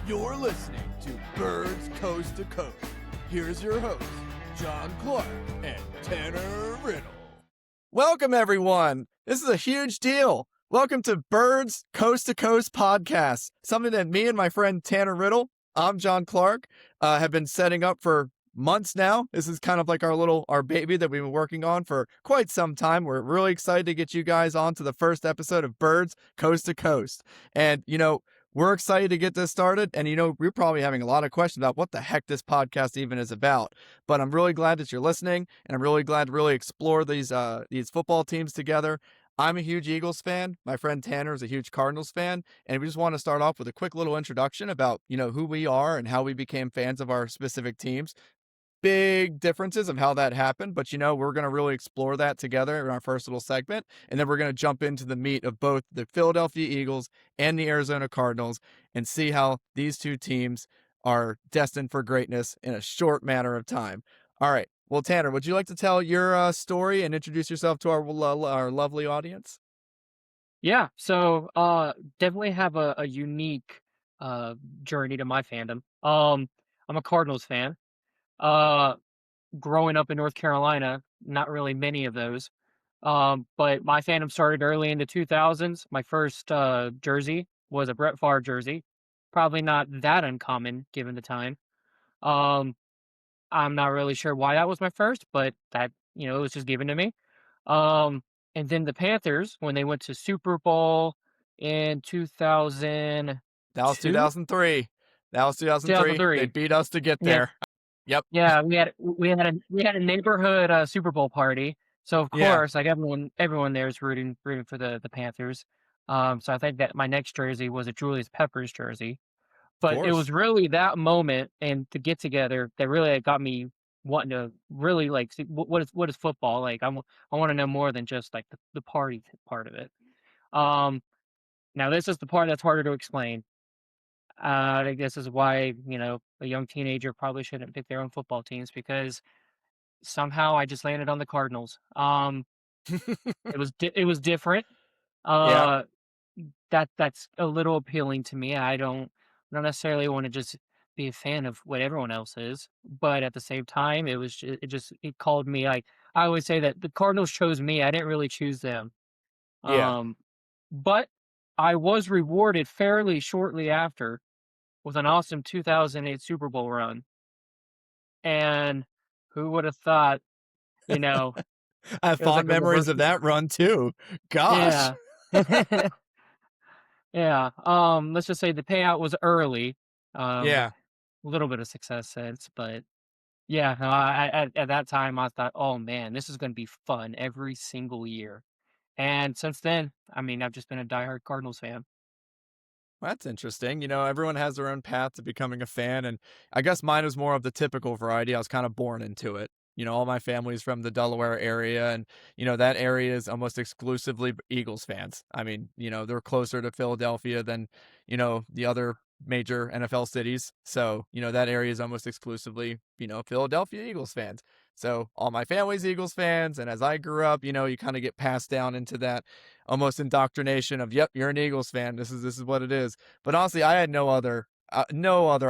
You're listening to Birds Coast to Coast. Here's your hosts, John Clark and Tanner Riddle. Welcome, everyone. This is a huge deal. Welcome to Birds Coast to Coast podcast, something that me and my friend Tanner Riddle, I'm John Clark, have been setting up for months now. This is kind of like our baby that we've been working on for quite some time. We're really excited to get you guys on to the first episode of Birds Coast to Coast. And, we're excited to get this started. And, we're probably having a lot of questions about what the heck this podcast even is about. But I'm really glad that you're listening, and I'm really glad to really explore these football teams together. I'm a huge Eagles fan. My friend Tanner is a huge Cardinals fan. And we just want to start off with a quick little introduction about, who we are and how we became fans of our specific teams. Big differences of how that happened, but we're going to really explore that together in our first little segment, and then we're going to jump into the meat of both the Philadelphia Eagles and the Arizona Cardinals and see how these two teams are destined for greatness in a short matter of time. All right, well, Tanner, would you like to tell your story and introduce yourself to our lovely audience? Yeah, so definitely have a unique journey to my fandom. I'm a Cardinals fan. Uh, Growing up in North Carolina, not really many of those. But my fandom started early in the 2000s. My first jersey was a Brett Favre jersey. Probably not that uncommon given the time. Um, I'm not really sure why that was my first, but that, it was just given to me. Um, and then the Panthers, when they went to Super Bowl in 2000. That was 2003. That was 2003. They beat us to get there. Yep. Yeah, we had a neighborhood Super Bowl party. So of course, like everyone there is rooting for the Panthers. So I think that my next jersey was a Julius Peppers jersey. But it was really that moment and to get together that really got me wanting to really like see what is football like. I want to know more than just like the party part of it. Now this is the part that's harder to explain. I think this is why a young teenager probably shouldn't pick their own football teams because somehow I just landed on the Cardinals. It was different. Yeah. That's a little appealing to me. I don't necessarily want to just be a fan of what everyone else is, but at the same time, it called me. Like I always say that the Cardinals chose me. I didn't really choose them. Yeah. But I was rewarded fairly shortly after with an awesome 2008 Super Bowl run. And who would have thought, I have fond memories of that run too. Gosh. Yeah. Yeah. Let's just say the payout was early. Yeah. A little bit of success since, but yeah, no, I at that time I thought, oh man, this is going to be fun every single year. And since then, I mean, I've just been a diehard Cardinals fan. Well, that's interesting. Everyone has their own path to becoming a fan, and I guess mine was more of the typical variety. I was kind of born into it. All my family's from the Delaware area, and that area is almost exclusively Eagles fans. I mean, they're closer to Philadelphia than the other major NFL cities. So, that area is almost exclusively, Philadelphia Eagles fans. So all my family's Eagles fans. And as I grew up, you kind of get passed down into that almost indoctrination of, yep, you're an Eagles fan. This is what it is. But honestly, I had no other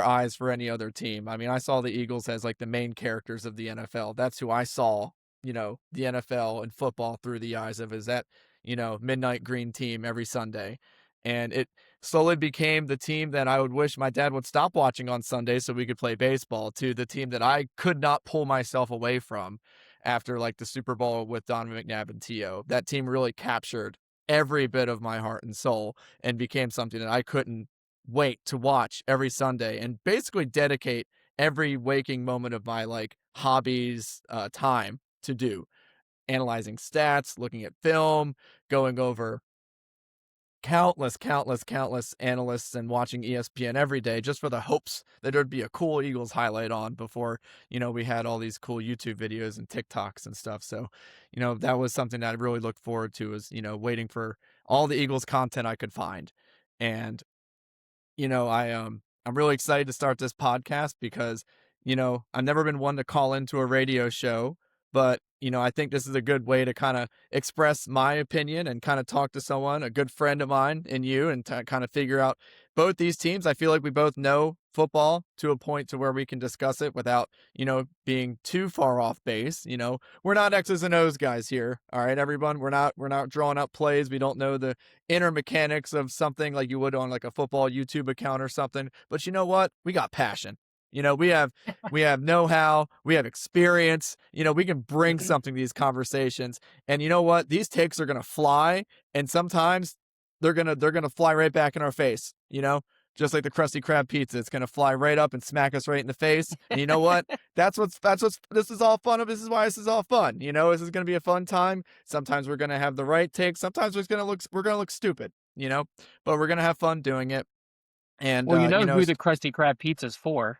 eyes for any other team. I mean, I saw the Eagles as like the main characters of the NFL. That's who I saw, the NFL and football through the eyes of, is that, midnight green team every Sunday. And it slowly became the team that I would wish my dad would stop watching on Sunday so we could play baseball, to the team that I could not pull myself away from after like the Super Bowl with Donovan McNabb and T.O. That team really captured every bit of my heart and soul and became something that I couldn't wait to watch every Sunday and basically dedicate every waking moment of my like hobbies time to do. Analyzing stats, looking at film, going over countless analysts and watching ESPN every day just for the hopes that there'd be a cool Eagles highlight on before, we had all these cool YouTube videos and TikToks and stuff. So, that was something that I really looked forward to, is, waiting for all the Eagles content I could find. And, I'm really excited to start this podcast because, I've never been one to call into a radio show, but I think this is a good way to kind of express my opinion and kind of talk to someone, a good friend of mine and you, and to kind of figure out both these teams. I feel like we both know football to a point to where we can discuss it without, being too far off base. We're not X's and O's guys here. All right, everyone. We're not drawing up plays. We don't know the inner mechanics of something like you would on like a football YouTube account or something. But you know what? We got passion. We have know-how, we have experience, we can bring something to these conversations. And you know what? These takes are going to fly, and sometimes they're going to fly right back in our face, just like the Krusty Krab pizza. It's going to fly right up and smack us right in the face. And you know what? That's what's this is all fun of. This is why this is all fun. This is going to be a fun time. Sometimes we're going to have the right take. Sometimes we're going to look stupid, but we're going to have fun doing it. And Well, who the Krusty Krab pizza's for.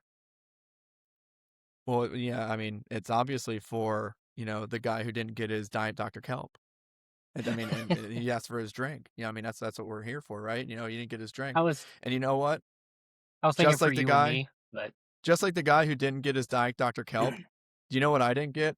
Well, yeah, I mean, it's obviously for, the guy who didn't get his Diet Dr. Kelp. And I mean, and he asked for his drink. I mean, that's what we're here for, right? He didn't get his drink. I was And you know what? I was thinking Just for like the you and guy, me, but just like the guy who didn't get his Diet Dr. Kelp, do you know what I didn't get?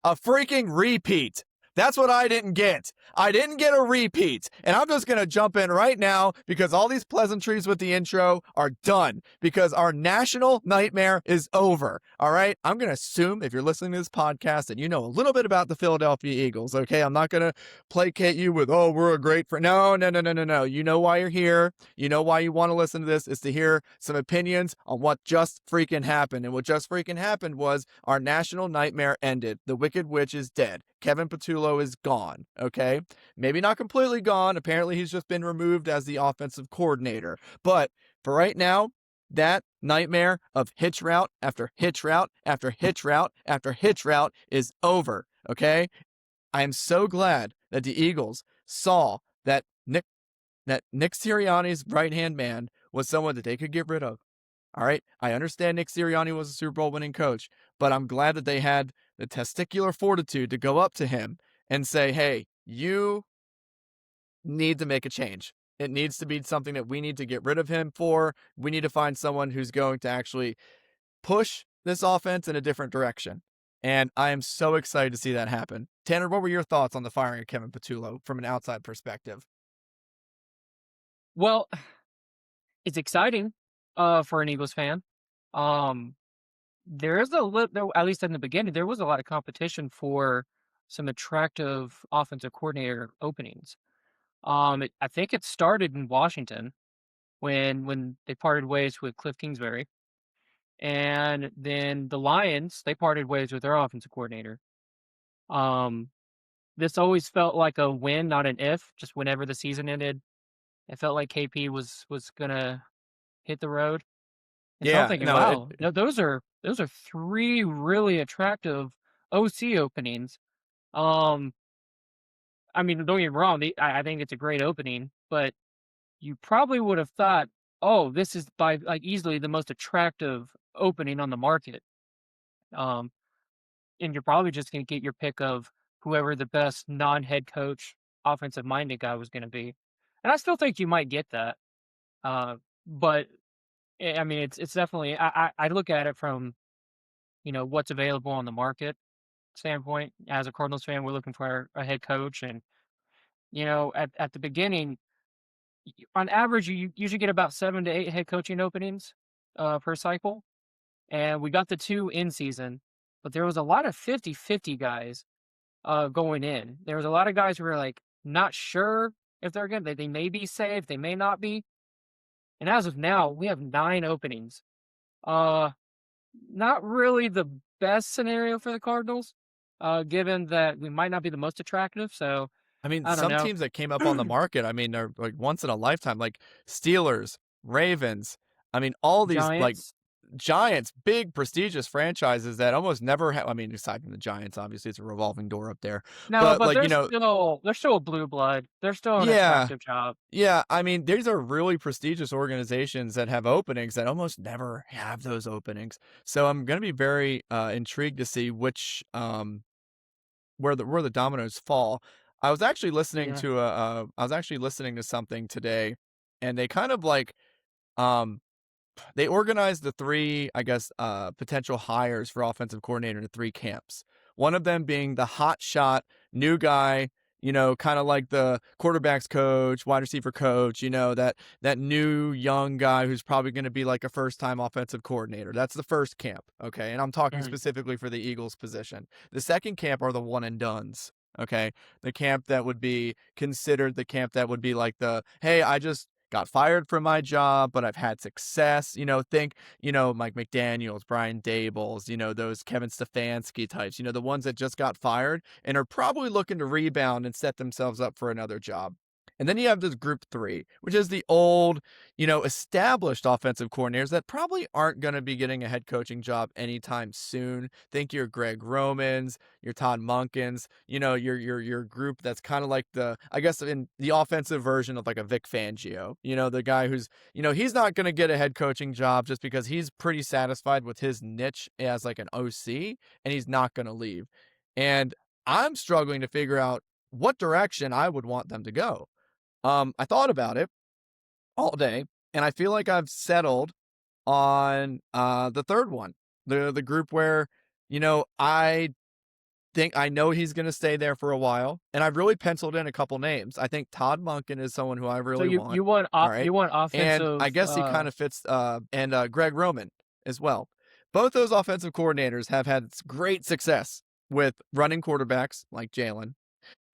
A freaking repeat. That's what I didn't get. I didn't get a repeat. And I'm just going to jump in right now because all these pleasantries with the intro are done because our national nightmare is over. All right. I'm going to assume if you're listening to this podcast and you know a little bit about the Philadelphia Eagles. Okay. I'm not going to placate you with, oh, we're a great friend. No, no, no, no, no, no. You know why you're here. You know why you want to listen to this is to hear some opinions on what just freaking happened. And what just freaking happened was our national nightmare ended. The Wicked Witch is dead. Kevin Patullo is gone, okay? Maybe not completely gone. Apparently, he's just been removed as the offensive coordinator. But for right now, that nightmare of hitch route after hitch route after hitch route after hitch route is over, okay? I am so glad that the Eagles saw that Nick Sirianni's right-hand man was someone that they could get rid of. All right. I understand Nick Sirianni was a Super Bowl winning coach, but I'm glad that they had the testicular fortitude to go up to him and say, hey, you need to make a change. It needs to be something that we need to get rid of him for. We need to find someone who's going to actually push this offense in a different direction. And I am so excited to see that happen. Tanner, what were your thoughts on the firing of Kevin Patullo from an outside perspective? well, it's exciting for an Eagles fan. Um there is a little, at least in the beginning, there was a lot of competition for some attractive offensive coordinator openings. I think it started in Washington when they parted ways with Cliff Kingsbury, and then the Lions, they parted ways with their offensive coordinator. Um, this always felt like a win, not an if. Just whenever the season ended, it felt like KP was gonna hit the road. And so I'm Yeah, thinking, no, wow, those are three really attractive OC openings. Um, I mean, don't get me wrong, I think it's a great opening, but you probably would have thought, oh, this is by like easily the most attractive opening on the market. Um, and you're probably just going to get your pick of whoever the best non-head coach, offensive minded guy was going to be. And I still think you might get that. But I mean, it's definitely, I look at it from, what's available on the market standpoint. As a Cardinals fan, we're looking for a head coach. And, at the beginning, on average, you usually get about 7 to 8 head coaching openings per cycle. And we got the two in season, but there was a lot of 50-50 guys going in. There was a lot of guys who were like not sure if they're good. They may be safe, they may not be. And as of now, we have 9 openings. Uh, Not really the best scenario for the Cardinals, given that we might not be the most attractive. So I mean, I don't some know. teams that came up on the market, I mean, they're like once in a lifetime, like Steelers, Ravens. I mean, all these like Giants. giants, big prestigious franchises that almost never have. I mean, aside from the Giants, obviously it's a revolving door up there. No, But but like, they're still a blue blood. They're still an yeah, attractive job. yeah. I mean, these are really prestigious organizations that have openings that almost never have those openings. So I'm gonna be very intrigued to see which where the dominoes fall. I was actually listening Yeah. to I was actually listening to something today, and they kind of like um they organized the three, I guess, potential hires for offensive coordinator into three camps. One of them being the hot shot new guy, kind of like the quarterbacks coach, wide receiver coach, that new young guy who's probably going to be like a first-time offensive coordinator. That's the first camp, okay? And I'm talking Mhm. specifically for the Eagles position. The second camp are the one and dones, okay? The camp that would be considered the camp that would be like hey, I just got fired from my job, but I've had success. Think, Mike McDaniels, Brian Dabols, those Kevin Stefanski types, the ones that just got fired and are probably looking to rebound and set themselves up for another job. And then you have this group 3, which is the old, established offensive coordinators that probably aren't going to be getting a head coaching job anytime soon. Think your Greg Romans, your Todd Munkins, your group that's kind of like I guess in the offensive version of like a Vic Fangio, the guy who's, he's not going to get a head coaching job just because he's pretty satisfied with his niche as like an OC and he's not going to leave. And I'm struggling to figure out what direction I would want them to go. I thought about it all day, and I feel like I've settled on the third one, the group where, I think I know he's going to stay there for a while, and I've really penciled in a couple names. I think Todd Monken is someone who I So really you want. you want All you right, want and I offensive guess he kind of fits. And Greg Roman as well. Both those offensive coordinators have had great success with running quarterbacks like Jalen.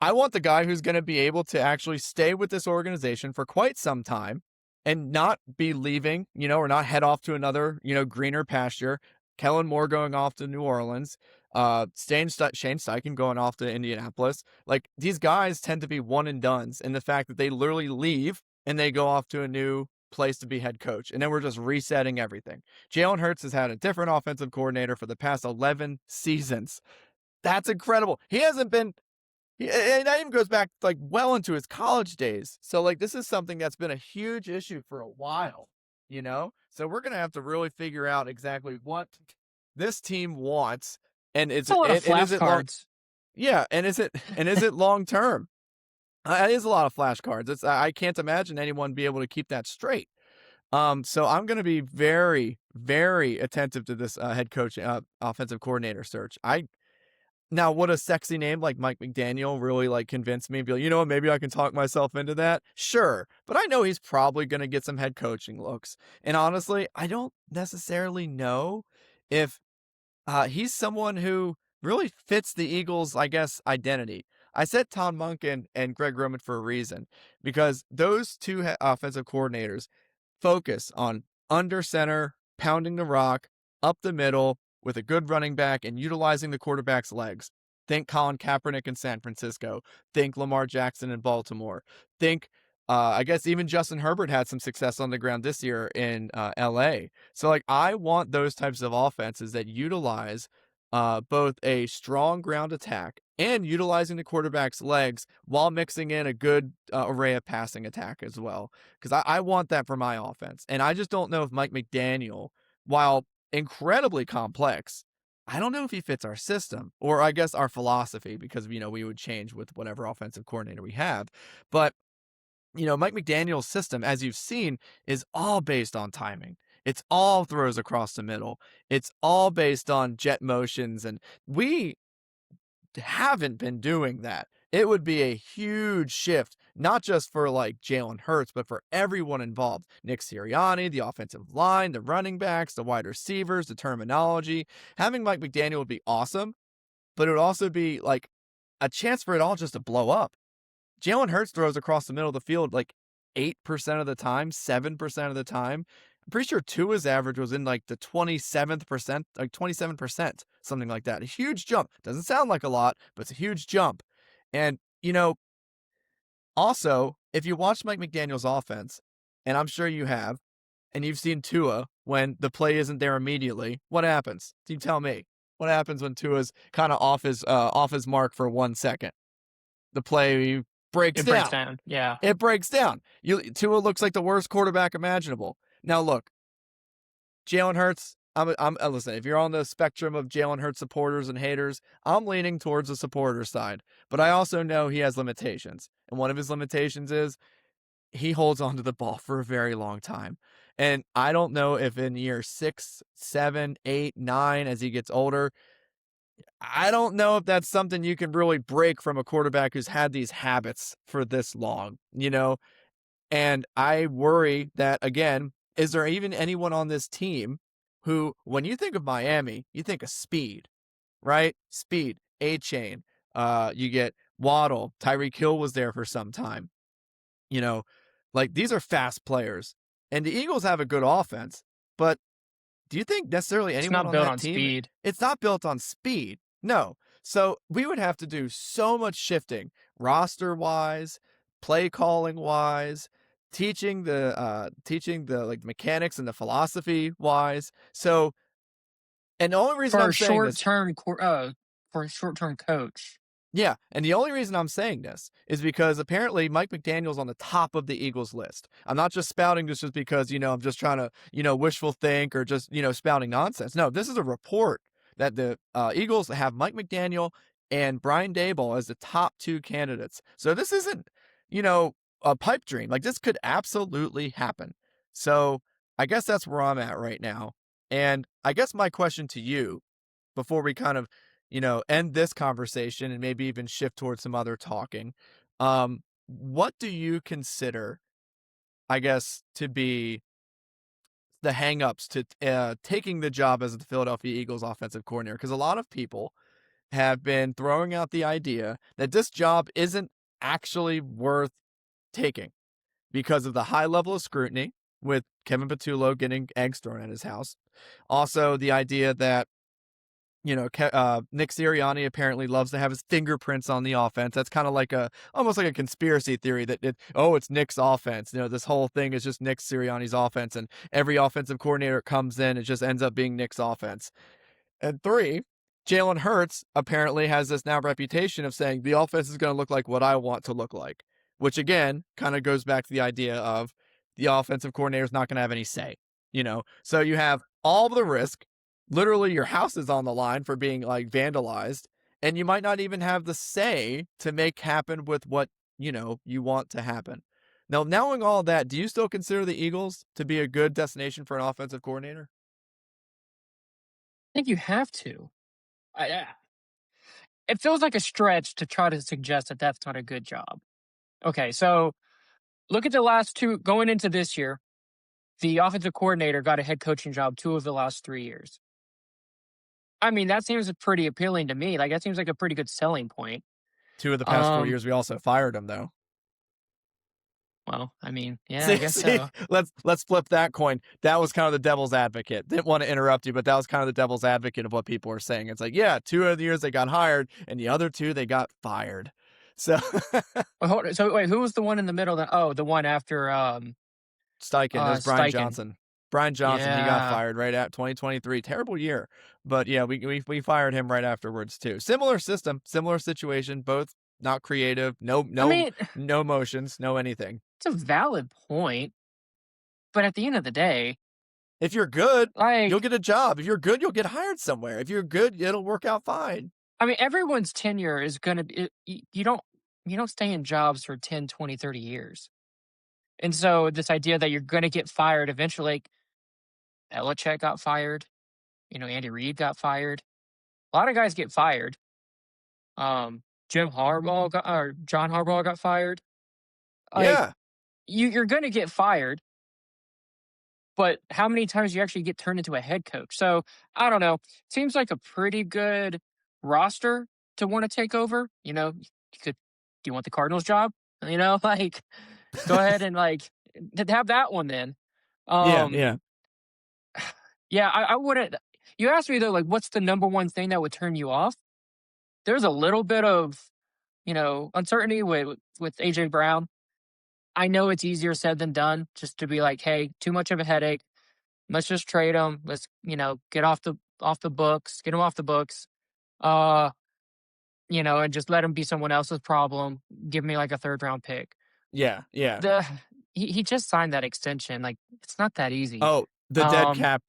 I want the guy who's going to be able to actually stay with this organization for quite some time and not be leaving, or not head off to another, greener pasture. Kellen Moore going off to New Orleans, Shane Steichen going off to Indianapolis. Like, these guys tend to be one and dones in the fact that they literally leave and they go off to a new place to be head coach. And then we're just resetting everything. Jalen Hurts has had a different offensive coordinator for the past 11 seasons. That's incredible. He hasn't been and that even goes back like well into his college days. So like this is something that's been a huge issue for a while, So we're gonna have to really figure out exactly what this team wants, and It's a lot of is it long? flashcards. Yeah, and is it long term? It is a lot of flashcards. I can't imagine anyone be able to keep that straight. So I'm gonna be very very attentive to this head coach offensive coordinator search. Now, would a sexy name like Mike McDaniel really like convince me? Be like, what, maybe I can talk myself into that? Sure. But I know he's probably going to get some head coaching looks. And honestly, I don't necessarily know if he's someone who really fits the Eagles, I guess, identity. I said Tom Monken and Greg Roman for a reason because those two offensive coordinators focus on under center, pounding the rock, up the middle with a good running back and utilizing the quarterback's legs. Think Colin Kaepernick in San Francisco. Think Lamar Jackson in Baltimore. Think, I guess even Justin Herbert had some success on the ground this year in LA. So, like, I want those types of offenses that utilize both a strong ground attack and utilizing the quarterback's legs while mixing in a good array of passing attack as well. Because I want that for my offense. And I just don't know if Mike McDaniel, while incredibly complex, I don't know if he fits our system or I guess our philosophy because, we would change with whatever offensive coordinator we have. But, Mike McDaniel's system, as you've seen, is all based on timing. It's all throws across the middle. It's all based on jet motions. And we haven't been doing that. It would be a huge shift, not just for like Jalen Hurts, but for everyone involved. Nick Sirianni, the offensive line, the running backs, the wide receivers, the terminology. Having Mike McDaniel would be awesome, but it would also be like a chance for it all just to blow up. Jalen Hurts throws across the middle of the field like 8% of the time, 7% of the time. I'm pretty sure Tua's average was in like the 27th percent, like 27%, something like that. A huge jump. Doesn't sound like a lot, but it's a huge jump. And, also, if you watch Mike McDaniel's offense, and I'm sure you have, and you've seen Tua when the play isn't there immediately, what happens? You tell me. What happens when Tua's kind of off his mark for 1 second? The play breaks It breaks down. down. Yeah. It breaks down. Tua looks like the worst quarterback imaginable. Now look, Jalen Hurts. Listen. If you're on the spectrum of Jalen Hurts supporters and haters, I'm leaning towards the supporter side. But I also know he has limitations, and one of his limitations is he holds onto the ball for a very long time. And I don't know if in year 6, 7, 8, 9, as he gets older, I don't know if that's something you can really break from a quarterback who's had these habits for this long, you know? And I worry that, again, is there even anyone on this team who, when you think of Miami, you think of speed, right? Speed, A chain. You get Waddle, Tyreek Hill was there for some time. You know, like these are fast players. And the Eagles have a good offense, but do you think necessarily It's anyone not on built that on team? speed. It's not built on speed. No. So we would have to do so much shifting, roster wise, play calling wise, teaching the like mechanics and the philosophy wise. So, and the only reason For I'm a saying this, for a short-term coach. yeah, and the only reason I'm saying this is because apparently Mike McDaniel's on the top of the Eagles list. I'm not just spouting this just because, I'm just trying to, wishful think or just, spouting nonsense. No, this is a report that the Eagles have Mike McDaniel and Brian Daboll as the top two candidates. So this isn't, a pipe dream. Like this could absolutely happen. So I guess that's where I'm at right now. And I guess my question to you before we kind of, end this conversation and maybe even shift towards some other talking. What do you consider, I guess, to be the hangups to taking the job as the Philadelphia Eagles offensive coordinator? Because a lot of people have been throwing out the idea that this job isn't actually worth taking because of the high level of scrutiny with Kevin Patullo getting eggs thrown at his house. Also, the idea that Nick Sirianni apparently loves to have his fingerprints on the offense. That's kind of like almost like a conspiracy theory that it's Nick's offense. This whole thing is just Nick Sirianni's offense, and every offensive coordinator comes in, it just ends up being Nick's offense. And three, Jalen Hurts apparently has this now reputation of saying the offense is going to look like what I want to look like, which again kind of goes back to the idea of the offensive coordinator is not going to have any say. So you have all the risk. Literally, your house is on the line for being like vandalized, and you might not even have the say to make happen with what you want to happen. Now, knowing all that, do you still consider the Eagles to be a good destination for an offensive coordinator? I think you have to. It feels like a stretch to try to suggest that that's not a good job. Okay, so look at the last two going into this year. The offensive coordinator got a head coaching job 2 of the last 3 years. I mean, that seems pretty appealing to me. Like, that seems like a pretty good selling point. 2 of the past 4 Um, years, we also fired him, though. well, I mean, yeah, I See, guess see, so. let's flip that coin. That was kind of the devil's advocate. Didn't want to interrupt you, but that was kind of the devil's advocate of what people were saying. It's like, yeah, 2 of the years they got hired, and the other 2 they got fired. So So wait, who was the one in the middle? The one after Steichen, it was Brian Steichen. Johnson. Brian Johnson, he got Yeah. fired right at 2023. Terrible year, but yeah, we fired him right afterwards too. Similar system, similar situation. Both not creative. No I no mean, no motions. No anything. it's a valid point, but at the end of the day, If you're good, you'll like, get a job. If you're good, you'll get hired somewhere. If you're good, it'll work out fine. I mean, everyone's tenure is going to be you don't stay in jobs for 10, 20, 30 years. And so this idea that you're going to get fired eventually, like Belichick got fired, Andy Reid got fired. A lot of guys get fired. Jim Harbaugh got, or John Harbaugh got fired. Like, Yeah. you're going to get fired, but how many times do you actually get turned into a head coach? So I don't know. Seems like a pretty good roster to want to take over. You could. Do you want the Cardinals job? Like, go ahead and like have that one then. Yeah, Um, yeah. yeah, I wouldn't. You asked me though, like, what's the number one thing that would turn you off? There's a little bit of uncertainty with AJ Brown. I know it's easier said than done, just to be like, hey, too much of a headache. Let's just trade him. Let's get off the books, get him off the books. Uh, and just let him be someone else's problem. Give me like a 3rd round pick. Yeah, yeah. The he just signed that extension. Like, it's not that easy. Oh, Um,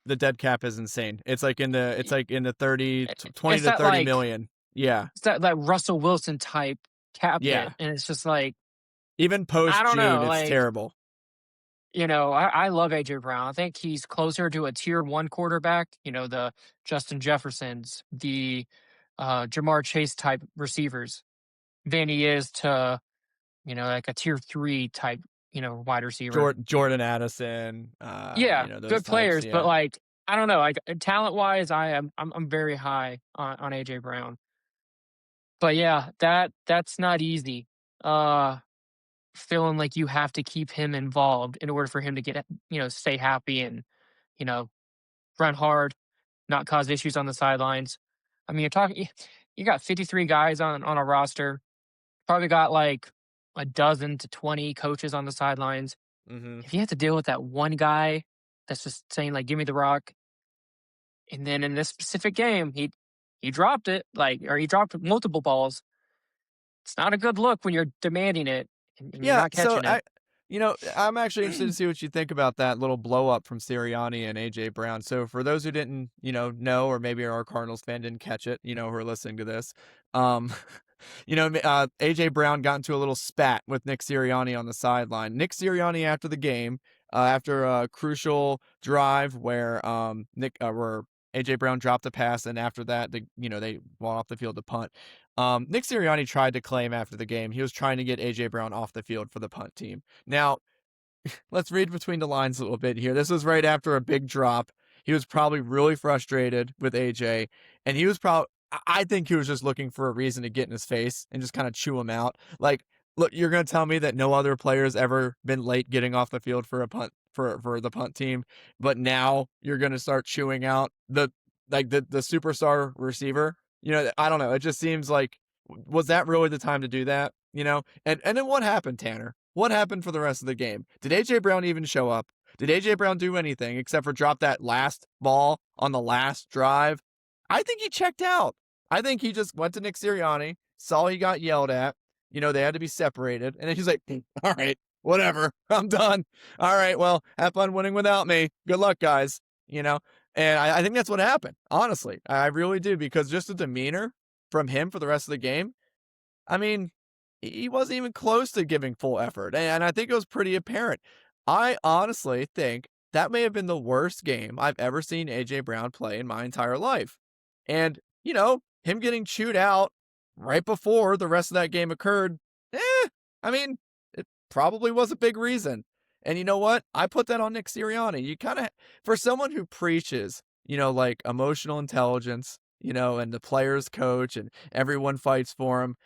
the dead cap is insane. It's like in the 30 20 it's to that 30 like million. Yeah. it's that like Russell Wilson type cap Yeah. hit, and it's just like, Even I post don't June, know. it's Like, terrible. I love AJ Brown. I think he's closer to a tier 1 quarterback. The Justin Jeffersons, the Jamar Chase type receivers than he is to, like a tier 3 type, wide receiver. Jordan Addison, Yeah, those good types. players, but Yeah. like I don't know, like talent wise, I'm very high on AJ Brown. But yeah, that's not easy. Uh, Feeling like you have to keep him involved in order for him to get stay happy and you know run hard, not cause issues on the sidelines. I mean, you got 53 guys on a roster. Probably got like a dozen to 20 coaches on the sidelines. Mm-hmm. If you have to deal with that one guy that's just saying like, "Give me the rock," and then in this specific game, he dropped it, or he dropped multiple balls. It's not a good look when you're demanding it and you're Yeah, not so catching it. I'm actually interested to see what you think about that little blow up from Sirianni and AJ Brown. So for those who didn't, know, or maybe are a Cardinals fan didn't catch it, who are listening to this, um, AJ Brown got into a little spat with Nick Sirianni on the sideline. Nick Sirianni after the game, after a crucial drive where where AJ Brown dropped a pass, and after that, they went off the field to punt. Nick Sirianni tried to claim after the game he was trying to get AJ Brown off the field for the punt team. Now, let's read between the lines a little bit here. This was right after a big drop. He was probably really frustrated with AJ, and he was I think he was just looking for a reason to get in his face and just kind of chew him out. Like, look, you're going to tell me that no other player's ever been late getting off the field for a punt for the punt team, but now you're going to start chewing out the superstar receiver. I don't know. It just seems like, was that really the time to do that? And then what happened, Tanner? What happened for the rest of the game? Did AJ Brown even show up? Did AJ Brown do anything except for drop that last ball on the last drive? I think he checked out. I think he just went to Nick Sirianni, saw he got yelled at. They had to be separated. And then he's like, all right, whatever. I'm done. All right, well, have fun winning without me. Good luck, guys. And I think that's what happened, honestly. I really do, because just the demeanor from him for the rest of the game, I mean, he wasn't even close to giving full effort. And I think it was pretty apparent. I honestly think that may have been the worst game I've ever seen AJ Brown play in my entire life. And, him getting chewed out right before the rest of that game occurred, I mean, it probably was a big reason. And you know what? I put that on Nick Sirianni. You kind of, for someone who preaches, like emotional intelligence, and the players coach and everyone fights for him,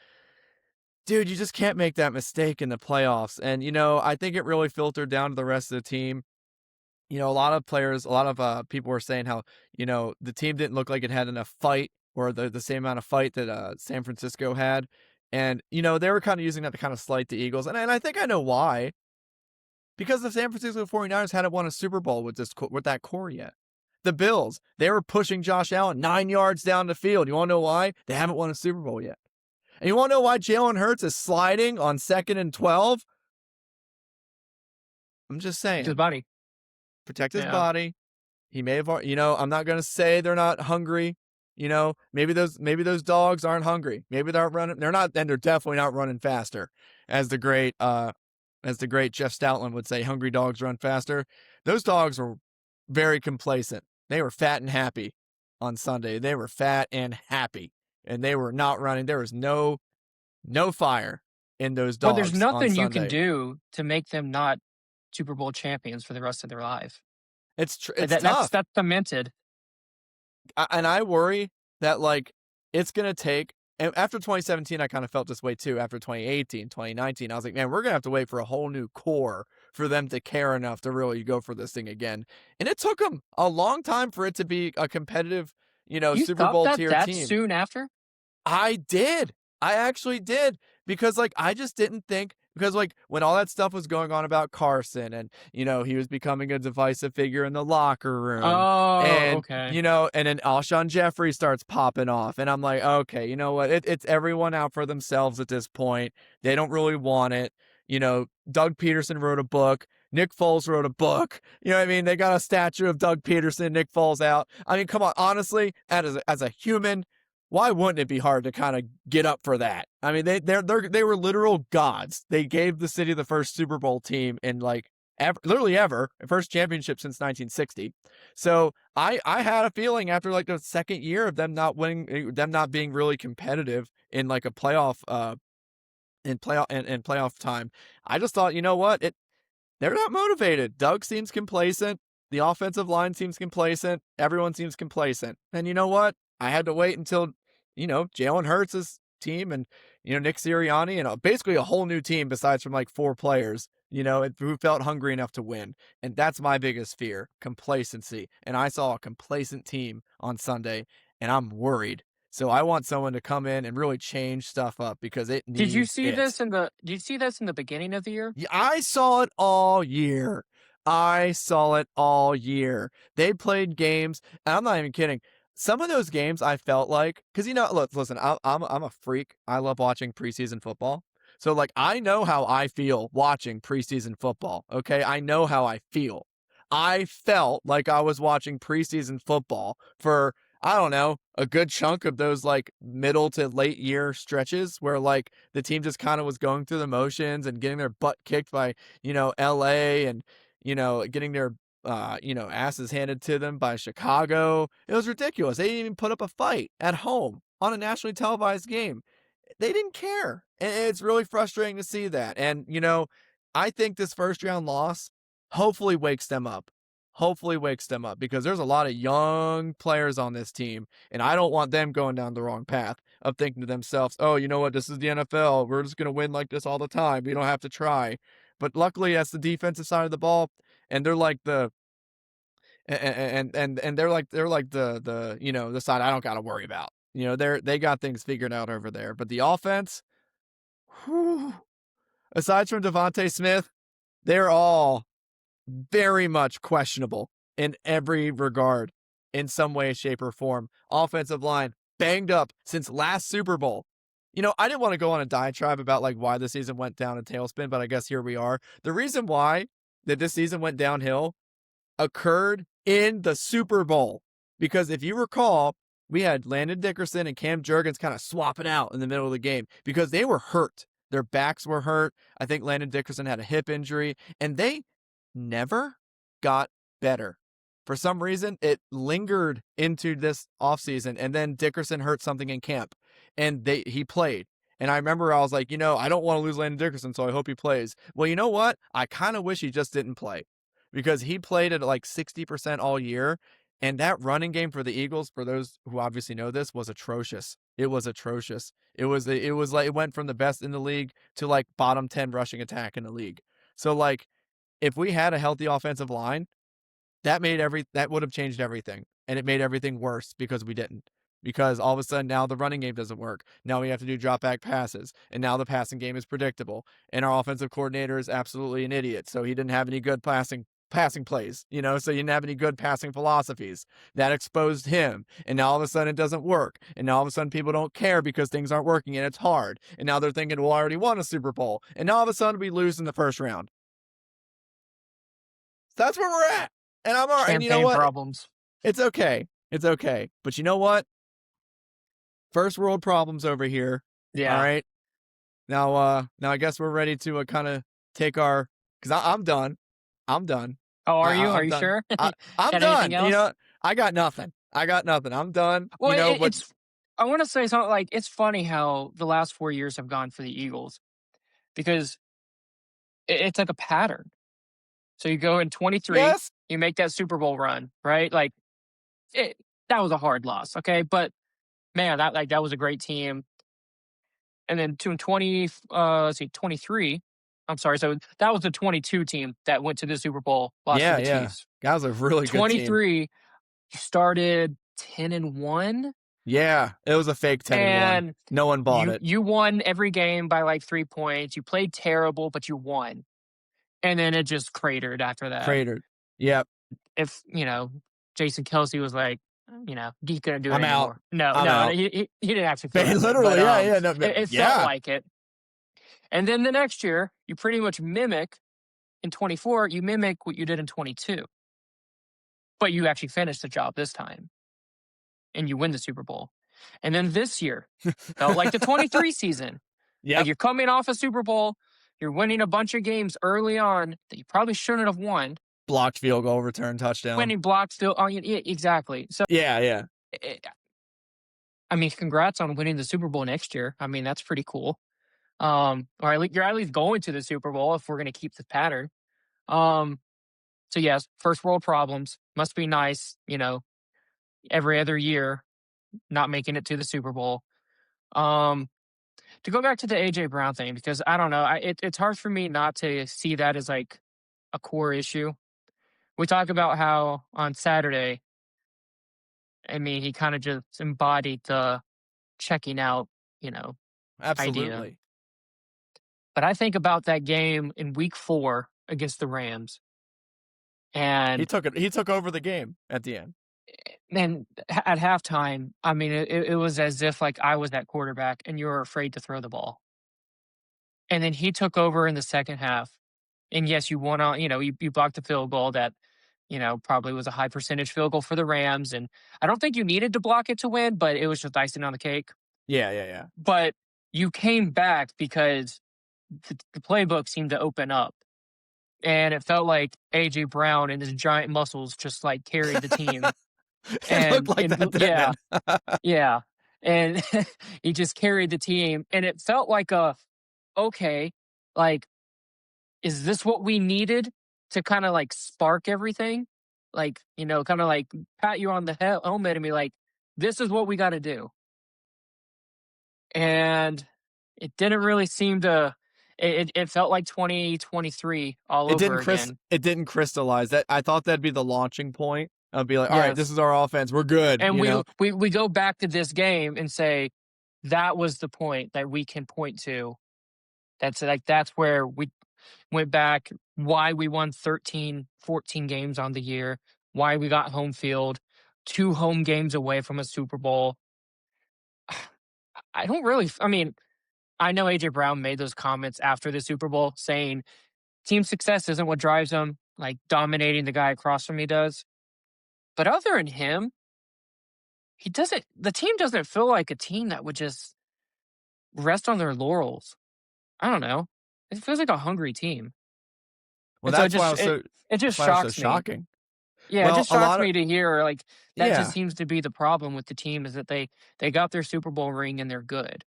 dude, you just can't make that mistake in the playoffs. And, I think it really filtered down to the rest of the team. A lot of players, a lot of people were saying how, the team didn't look like it had enough fight, or the same amount of fight that San Francisco had. And, they were kind of using that to kind of slight the Eagles. And I think I know why. Because the San Francisco 49ers hadn't won a Super Bowl with that core yet. The Bills, they were pushing Josh Allen 9 yards down the field. You want to know why? They haven't won a Super Bowl yet. And you want to know why Jalen Hurts is sliding on 2nd and 12? I'm just saying. His body. Protect his body. He may have, I'm not going to say they're not hungry. Maybe those dogs aren't hungry. Maybe they're running. They're not, and they're definitely not running faster. As the great Jeff Stoutland would say, hungry dogs run faster. Those dogs were very complacent. They were fat and happy on Sunday. They were fat and happy, and they were not running. There was no fire in those dogs. But there's nothing you can Sunday. do to make them not Super Bowl champions for the rest of their life. It's tough. That's cemented. And I worry that, like, it's going to take, and after 2017, I kind of felt this way too. After 2018, 2019, I was like, man, we're going to have to wait for a whole new core for them to care enough to really go for this thing again. And it took them a long time for it to be a competitive, Super Bowl tier team. Soon after? I did. I actually did. Because, like, I just didn't think, because, like, when all that stuff was going on about Carson and, he was becoming a divisive figure in the locker room. Oh, and, okay. And then Alshon Jeffrey starts popping off. And I'm like, okay, you know what? It's everyone out for themselves at this point. They don't really want it. Doug Peterson wrote a book. Nick Foles wrote a book. You know what I mean? They got a statue of Doug Peterson, Nick Foles out. I mean, come on. Honestly, as a human, why wouldn't it be hard to kind of get up for that? I mean, they were literal gods. They gave the city the first Super Bowl team in, like, literally ever. First championship since 1960. So I had a feeling after like the second year of them not winning, them not being really competitive in like a playoff, in playoff time. I just thought, you know what, they're not motivated. Doug seems complacent. The offensive line seems complacent. Everyone seems complacent. And you know what? I had to wait until, Jalen Hurts' team and, Nick Sirianni and basically a whole new team besides from like 4 players, who felt hungry enough to win. And that's my biggest fear, complacency. And I saw a complacent team on Sunday, and I'm worried. So I want someone to come in and really change stuff up because it Did you needs see it. this in the Did you see this in the beginning of the year? Yeah, I saw it all year. I saw it all year. They played games, and I'm not even kidding. Some of those games I felt like, because look, listen, I'm a freak. I love watching preseason football. So like, I know how I feel watching preseason football. Okay, I know how I feel. I felt like I was watching preseason football for, I don't know, a good chunk of those like middle to late year stretches where like the team just kind of was going through the motions and getting their butt kicked by, LA and, getting their, asses handed to them by Chicago. It was ridiculous. They didn't even put up a fight at home on a nationally televised game. They didn't care. And it's really frustrating to see that. And, I think this first round loss hopefully wakes them up. Hopefully wakes them up because there's a lot of young players on this team, and I don't want them going down the wrong path of thinking to themselves, oh, you know what, this is the NFL. We're just going to win like this all the time. We don't have to try. But luckily, that's the defensive side of the ball, and they're like the and they're like the side I don't got to worry about. They got things figured out over there. But the offense, whew, aside from Devontae Smith, they're all very much questionable in every regard, in some way, shape, or form. Offensive line banged up since last Super Bowl. I didn't want to go on a diatribe about like why the season went down a tailspin, but I guess here we are. The reason why that this season went downhill occurred in the Super Bowl. Because if you recall, we had Landon Dickerson and Cam Jurgens kind of swapping out in the middle of the game because they were hurt. Their backs were hurt. I think Landon Dickerson had a hip injury, and they never got better. For some reason, it lingered into this offseason, and then Dickerson hurt something in camp, and he played. And I remember I was like, I don't want to lose Landon Dickerson, so I hope he plays. Well, you know what? I kind of wish he just didn't play because he played at like 60% all year. And that running game for the Eagles, for those who obviously know this, was atrocious. It was atrocious. It was like it went from the best in the league to like bottom 10 rushing attack in the league. So like, if we had a healthy offensive line, that would have changed everything. And it made everything worse because we didn't. Because all of a sudden now the running game doesn't work. Now we have to do drop back passes. And now the passing game is predictable. And our offensive coordinator is absolutely an idiot. So he didn't have any good passing plays, so you didn't have any good passing philosophies. That exposed him. And now all of a sudden it doesn't work. And now all of a sudden people don't care because things aren't working and it's hard. And now they're thinking, well, I already won a Super Bowl. And now all of a sudden we lose in the first round. That's where we're at. And I'm all right. And you know what? Problems. It's okay. It's okay. But you know what? First world problems over here. Yeah. All right. Now I guess we're ready to kind of take our, because I'm done. I'm done. Oh, are you? I'm Are you done. sure? I'm Got done. anything else? I got nothing. I'm done. Well, I want to say something like it's funny how the last 4 years have gone for the Eagles because it's like a pattern. So you go in 23, yes. you make that Super Bowl run, right? Like that was a hard loss, okay? But man, that was a great team. And then 23. I'm sorry. So that was the 22 team that went to the Super Bowl, lost to the Chiefs. That was a really good 23, team. you started 10-1. Yeah, it was a fake 10-1. No one bought it. You won every game by like 3 points. You played terrible, but you won. And then it just cratered after that. Yep. If, Jason Kelce was like, he couldn't do it I'm anymore. Out. No, he didn't actually feel it. Literally, but, No, it felt like it. And then the next year, you pretty much mimic, in 24, you mimic what you did in 22. But you actually finish the job this time. And you win the Super Bowl. And then this year, felt like the 23 season. Yeah. Like you're coming off a Super Bowl, You're winning a bunch of games early on that you probably shouldn't have won. Blocked field goal, return touchdown. Winning blocks still. Oh, yeah, exactly. So, Yeah. I mean, congrats on winning the Super Bowl next year. I mean, that's pretty cool. Or you're at least going to the Super Bowl if we're going to keep the pattern. So yes, first world problems must be nice. Every other year, not making it to the Super Bowl. To go back to the AJ Brown thing, because I don't know, it's hard for me not to see that as like a core issue. We talk about how on Saturday, I mean, he kind of just embodied the checking out, idea. Absolutely. But I think about that game in week 4 against the Rams. And He took over the game at the end. then at halftime, I mean, it was as if like I was that quarterback and you were afraid to throw the ball. And then he took over in the second half. And yes, you won on, you blocked the field goal that, probably was a high percentage field goal for the Rams. And I don't think you needed to block it to win, but it was just icing on the cake. Yeah. But you came back because the playbook seemed to open up. And it felt like A.J. Brown and his giant muscles just like carried the team. It looked like that, didn't it? Yeah. And he just carried the team. And it felt like okay, like, is this what we needed to kind of like spark everything? Like, kind of like pat you on the helmet and be like, this is what we got to do. And it didn't really seem to, it felt like 2023 all over again. It didn't crystallize that. I thought that'd be the launching point. I'd be like, all right, Yes. this is our offense. We're good. And we go back to this game and say, that was the point that we can point to. That's where we went back, why we won 13, 14 games on the year, why we got home field, 2 home games away from a Super Bowl. I know AJ Brown made those comments after the Super Bowl saying team success isn't what drives him, like dominating the guy across from me does. But other than him, the team doesn't feel like a team that would just rest on their laurels. I don't know. It feels like a hungry team. Well, And that's why it just why it was shocks so me. shocking. Yeah, Well, it just a lot shocks of- me to hear like that Yeah. just seems to be the problem with the team is that they got their Super Bowl ring and they're good.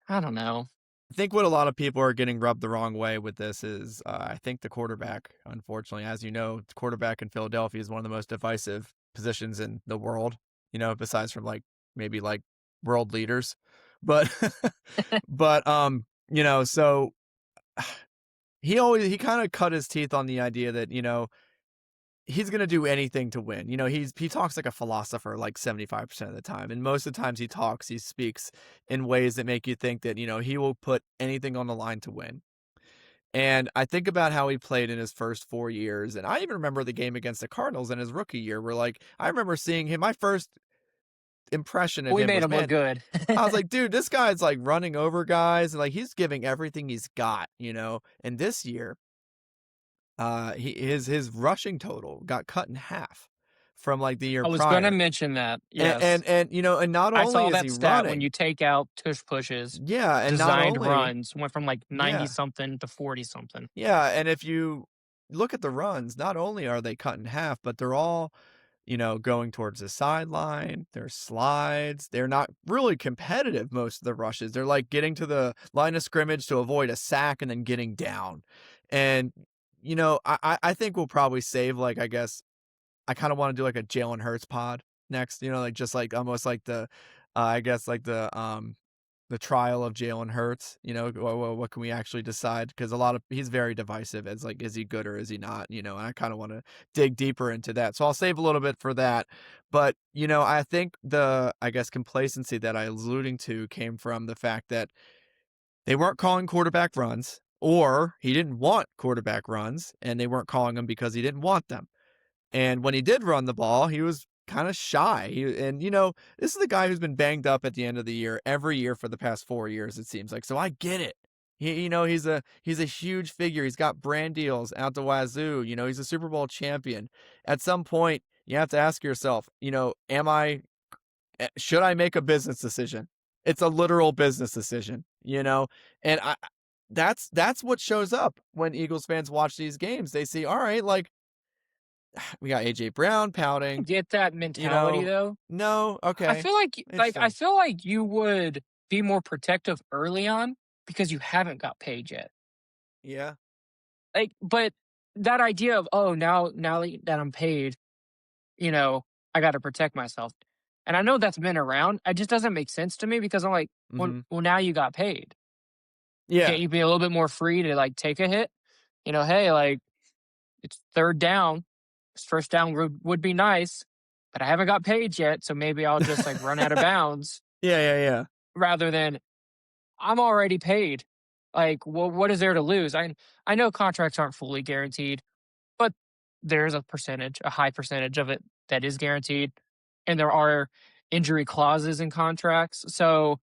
I don't know. I think what a lot of people are getting rubbed the wrong way with this is, I think the quarterback, unfortunately, as you know, the quarterback in Philadelphia is one of the most divisive positions in the world, besides from maybe world leaders. But, so he kind of cut his teeth on the idea that, he's going to do anything to win. He talks like a philosopher like 75% of the time. And most of the times he speaks in ways that make you think that, he will put anything on the line to win. And I think about how he played in his first 4 years. And I even remember the game against the Cardinals in his rookie year where I remember seeing him, my first impression of We him made was, him look good. I was like, dude, this guy's running over guys and he's giving everything he's got, And this year, his rushing total got cut in half from the year I was prior. going to mention that. Yes. And not I only saw is that he stat running, when you take out tush pushes. yeah, and Designed not only, runs went from 90 something to 40 something. yeah, and if you look at the runs, not only are they cut in half, but they're all going towards the sideline. There's slides. They're not really competitive, most of the rushes. They're getting to the line of scrimmage to avoid a sack and then getting down. And, I think we'll probably save, I guess, I kind of want to do a Jalen Hurts pod next, just almost the, I guess, the trial of Jalen Hurts, what can we actually decide? Because he's very divisive as is he good or is he not, and I kind of want to dig deeper into that. So I'll save a little bit for that. But, I think I guess, complacency that I was alluding to came from the fact that they weren't calling quarterback runs, or he didn't want quarterback runs, and they weren't calling them because he didn't want them. And when he did run the ball, he was kind of shy. This is the guy who's been banged up at the end of the year every year for the past 4 years, it seems like. So I get it. He's a huge figure. He's got brand deals out the wazoo. He's a Super Bowl champion. At some point, you have to ask yourself, should I make a business decision? It's a literal business decision, and that's what shows up when Eagles fans watch these games. They see, all right, like we got AJ Brown pouting, Get that you mentality know. though. No, I okay, feel like I interesting. feel like you would be more protective early on because you haven't got paid yet. Yeah. Like, but that idea of, oh, now that I'm paid, you know, I got to protect myself. And I know that's been around. It just doesn't make sense to me because I'm like, Mm-hmm. well, now you got paid. Yeah. Can't you be a little bit more free to like take a hit? Hey, like it's third down. First down would be nice, but I haven't got paid yet, so maybe I'll just like run out of bounds Yeah, yeah, yeah. rather than I'm already paid. Like, well, what is there to lose? I know contracts aren't fully guaranteed, but there's a high percentage of it that is guaranteed, and there are injury clauses in contracts. So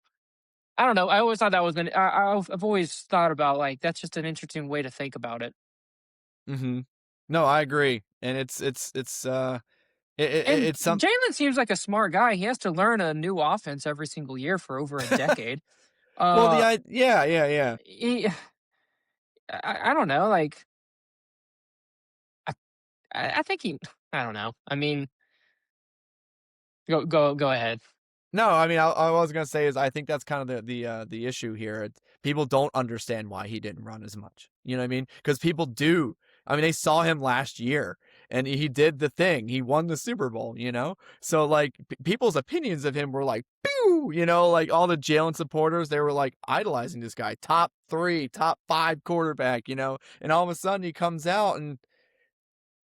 I don't know. I always thought that was I've always thought about like that's just an interesting way to think about it. Mm-hmm. No, I agree, and And it's some. Jalen seems like a smart guy. He has to learn a new offense every single year for over a decade. Well, Uh, yeah, yeah, yeah. he, I don't know. Like, I, I think he. I don't know. I mean, go ahead. No, I mean, I was gonna say is I think that's kind of the issue here. People don't understand why he didn't run as much. You know what I mean? Because people do. I mean, they saw him last year, and he did the thing. He won the Super Bowl. You know, so like people's opinions of him were like, "Pew!" You know, like all the Jalen supporters, they were like idolizing this guy, top 3, top 5 quarterback. You know, and all of a sudden he comes out and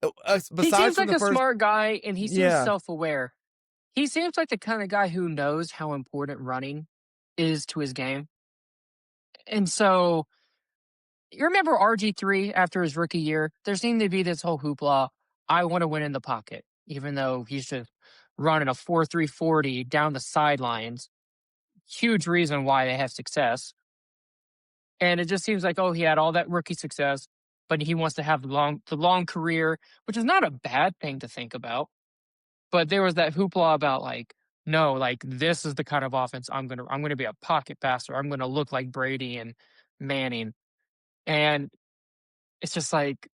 He besides seems from like the a first, smart guy, and he seems yeah. self-aware. He seems like the kind of guy who knows how important running is to his game, and so you remember RG3 after his rookie year? There seemed to be this whole hoopla. I want to win in the pocket, even though he's just running a 4.340 down the sidelines. Huge reason why they have success. And it just seems like, oh, he had all that rookie success, but he wants to have the long career, which is not a bad thing to think about. But there was that hoopla about like, no, like this is the kind of offense I'm gonna be a pocket passer. I'm gonna look like Brady and Manning. And it's just like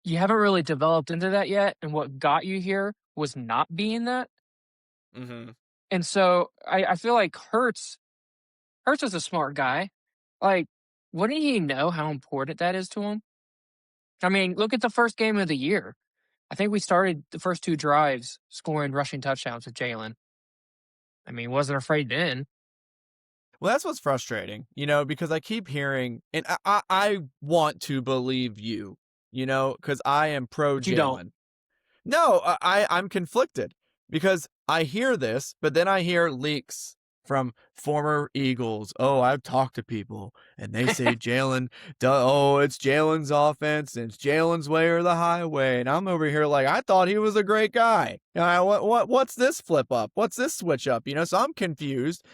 you haven't really developed into that yet. And what got you here was not being that. Mm-hmm. And so I feel like Hurts is a smart guy. Like, wouldn't he know how important that is to him? I mean, look at the first game of the year. I think we started the first 2 drives scoring rushing touchdowns with Jalen. I mean, wasn't afraid then. Well, that's what's frustrating, you know, because I keep hearing, and I want to believe you, you know, because I am pro But you don't. Jalen. No, I'm conflicted because I hear this, but then I hear leaks from former Eagles. Oh, I've talked to people and they say it's Jalen's offense and it's Jalen's way or the highway. And I'm over here like, I thought he was a great guy. What's this flip up? What's this switch up? You know, so I'm confused.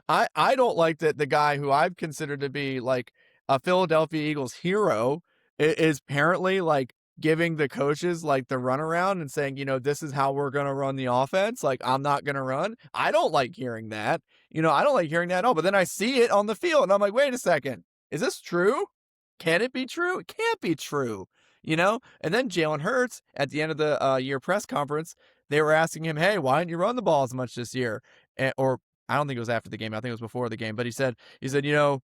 I don't like that the guy who I've considered to be like a Philadelphia Eagles hero is apparently like giving the coaches like the runaround and saying, you know, this is how we're going to run the offense. Like, I'm not going to run. I don't like hearing that. You know, I don't like hearing that at all. But then I see it on the field and I'm like, wait a second. Is this true? Can it be true? It can't be true. You know? And then Jalen Hurts at the end of the year press conference, they were asking him, hey, why didn't you run the ball as much this year? Or I don't think it was after the game. I think it was before the game. But he said, you know,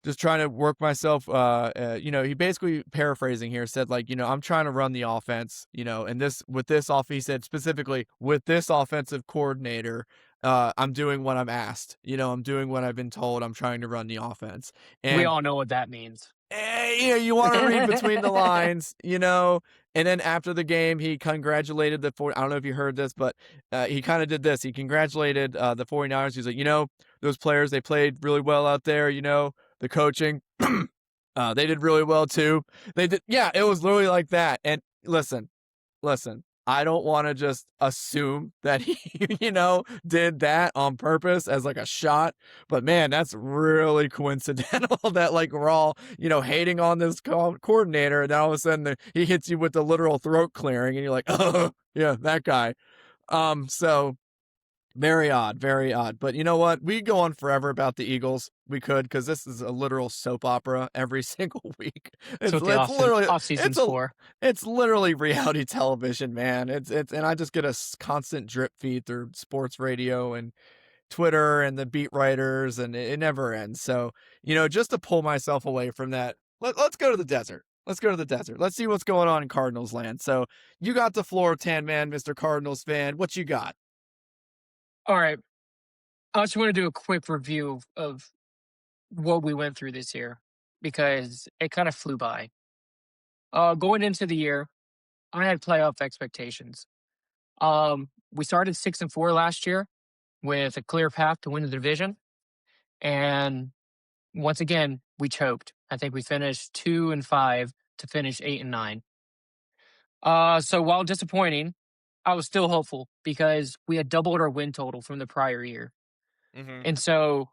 just trying to work myself, you know, he basically paraphrasing here said like, you know, I'm trying to run the offense, you know, and with this off, he said specifically with this offensive coordinator, I'm doing what I'm asked, you know, I'm doing what I've been told. I'm trying to run the offense. We And all know what that means. you know, you want to read between the lines, you know, and then after the game, he congratulated I don't know if you heard this, but he kind of did this. He congratulated the 49ers. He's like, you know, those players, they played really well out there, you know, the coaching, they did really well too. They did. Yeah, it was literally like that. And listen, I don't want to just assume that he, you know, did that on purpose as like a shot. But man, that's really coincidental that like we're all, you know, hating on this coordinator. And then all of a sudden he hits you with the literal throat clearing and you're like, oh, yeah, that guy. So Very odd, very odd. But you know what? We go on forever about the Eagles. We could, because this is a literal soap opera every single week. That's It's what the it's literally off it's season's a for. it's literally reality television, man. It's and I just get a constant drip feed through sports radio and Twitter and the beat writers, and it never ends. So, just to pull myself away from that, let's go to the desert. Let's go to the desert. Let's see what's going on in Cardinals land. So, you got the floor, Tan Man, Mr. Cardinals fan. What you got? All right. I just want to do a quick review of what we went through this year because it kind of flew by. Going into the year, I had playoff expectations. We started 6-4 last year with a clear path to win the division, and once again we choked. I think we finished 2-5 to finish 8-9. So while disappointing, I was still hopeful because we had doubled our win total from the prior year, Mhm. and so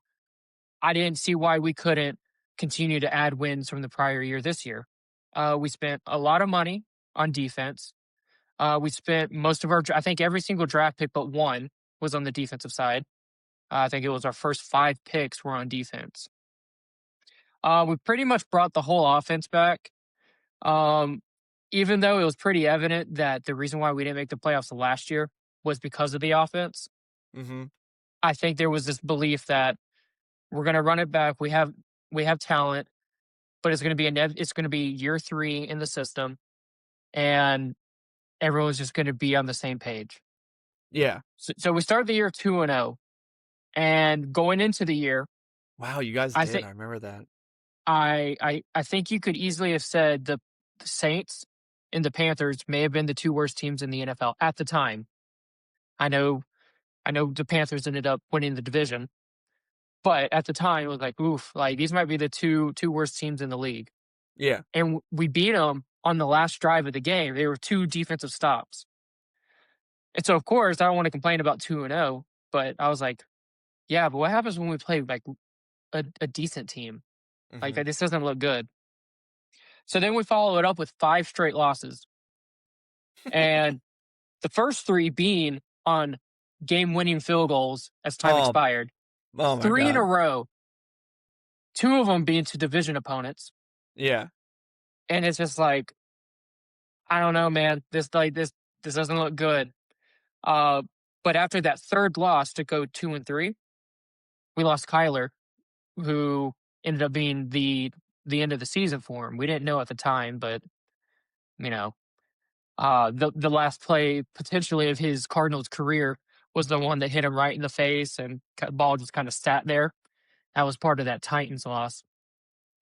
I didn't see why we couldn't continue to add wins from the prior year this year. We spent a lot of money on defense. We spent most of I think every single draft pick but one was on the defensive side. I think it was our first 5 picks were on defense. We pretty much brought the whole offense back. Um, Even though it was pretty evident that the reason why we didn't make the playoffs last year was because of the offense, Mhm. I think there was this belief that we're going to run it back. We have talent, but it's going to be year 3 in the system, and everyone's just going to be on the same page. Yeah. So we started the year 2-0, and going into the year, Wow, you guys I did. think I remember that. I think you could easily have said the Saints and the Panthers may have been the 2 worst teams in the NFL at the time. I know the Panthers ended up winning the division, but at the time it was like, oof, like these might be the two worst teams in the league. Yeah. And we beat them on the last drive of the game. They were 2 defensive stops. And so of course I don't want to complain about 2-0, but I was like, yeah, but what happens when we play like a decent team? Like Mhm. this doesn't look good. So then we follow it up with 5 straight losses. And the first 3 being on game-winning field goals as time Oh, expired. oh my 3 in a god. row. 2 of them being to division opponents. Yeah. And it's just like, I don't know, man. This doesn't look good. Uh, but after that third loss to go 2-3, we lost Kyler, who ended up being the end of the season for him. We didn't know at the time, but you know, the last play potentially of his Cardinals career was the one that hit him right in the face, and the ball just kind of sat there. That was part of that Titans loss.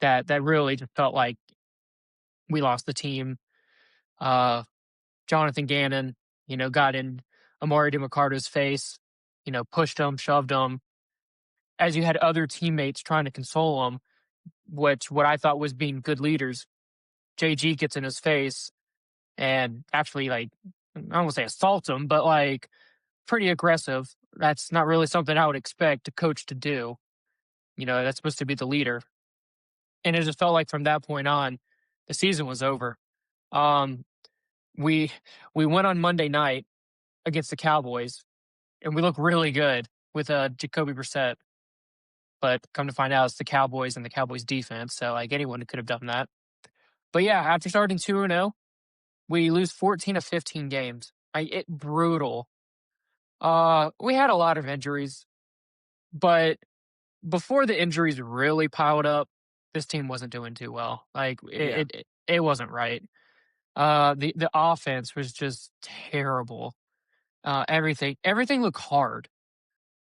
That really just felt like we lost the team. Jonathan Gannon, got in Amari DeMarcado's face, pushed him, shoved him, as you had other teammates trying to console him, which what I thought was being good leaders. JG gets in his face and actually, like, I don't want to say assaults him, but like pretty aggressive. That's not really something I would expect a coach to do. That's supposed to be the leader. And it just felt like from that point on, the season was over. Um, we we went on Monday night against the Cowboys, and we look really good with Jacoby Brissett. But come to find out, it's the Cowboys and the Cowboys defense. So like anyone could have done that. But yeah, after starting 2-0, we lose 14 of 15 games. It brutal. We had a lot of injuries, but before the injuries really piled up, this team wasn't doing too well. Like Yeah. it wasn't right. The offense was just terrible. Everything looked hard.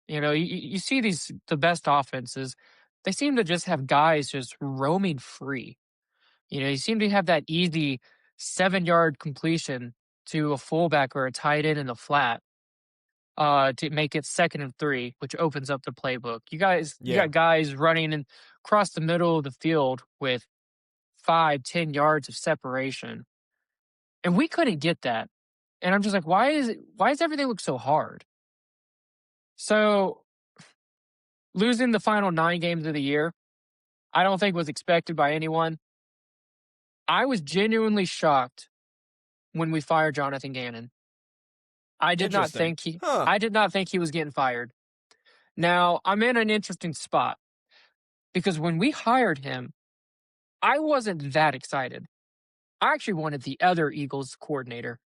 You see the best offenses, they seem to just have guys just roaming free. You seem to have that easy 7-yard completion to a fullback or a tight end in the flat, to make it 2nd and 3, which opens up the playbook. You Yeah. got guys running across the middle of the field with 5-10 yards of separation, and we couldn't get that. And I'm just like, why does everything look so hard? So losing the final 9 games of the year, I don't think was expected by anyone. I was genuinely shocked when we fired Jonathan Gannon. I did not Interesting. think he Huh. I did not think he was getting fired. Now, I'm in an interesting spot because when we hired him, I wasn't that excited. I actually wanted the other Eagles coordinator.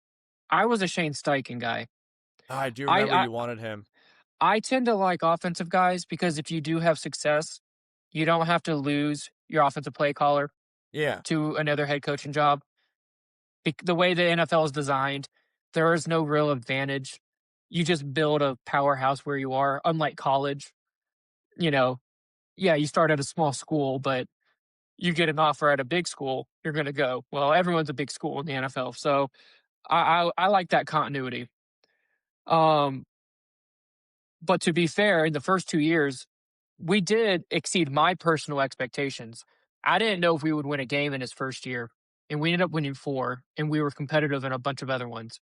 I was a Shane Steichen guy. I do I remember I you wanted him. I tend to like offensive guys because if you do have success, you don't have to lose your offensive play caller Yeah. to another head coaching job. The way the NFL is designed, there is no real advantage. You just build a powerhouse where you are, unlike college. You know, yeah, you start at a small school, but you get an offer at a big school, you're going to go. Well, everyone's a big school in the NFL, so I like that continuity. Um, but to be fair, in the first 2 years, we did exceed my personal expectations. I didn't know if we would win a game in his first year, and we ended up winning 4, and we were competitive in a bunch of other ones.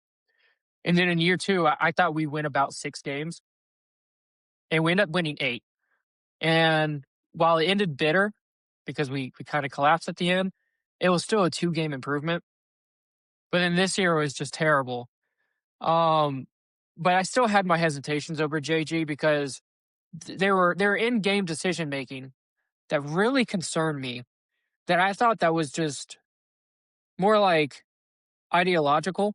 And then in year 2, I thought we'd win about 6 games, and we ended up winning 8. And while it ended bitter because we kind of collapsed at the end, it was still a 2-game improvement. But then this year was just terrible. Um, but I still had my hesitations over JG because there were in-game decision making that really concerned me. That I thought that was just more like ideological.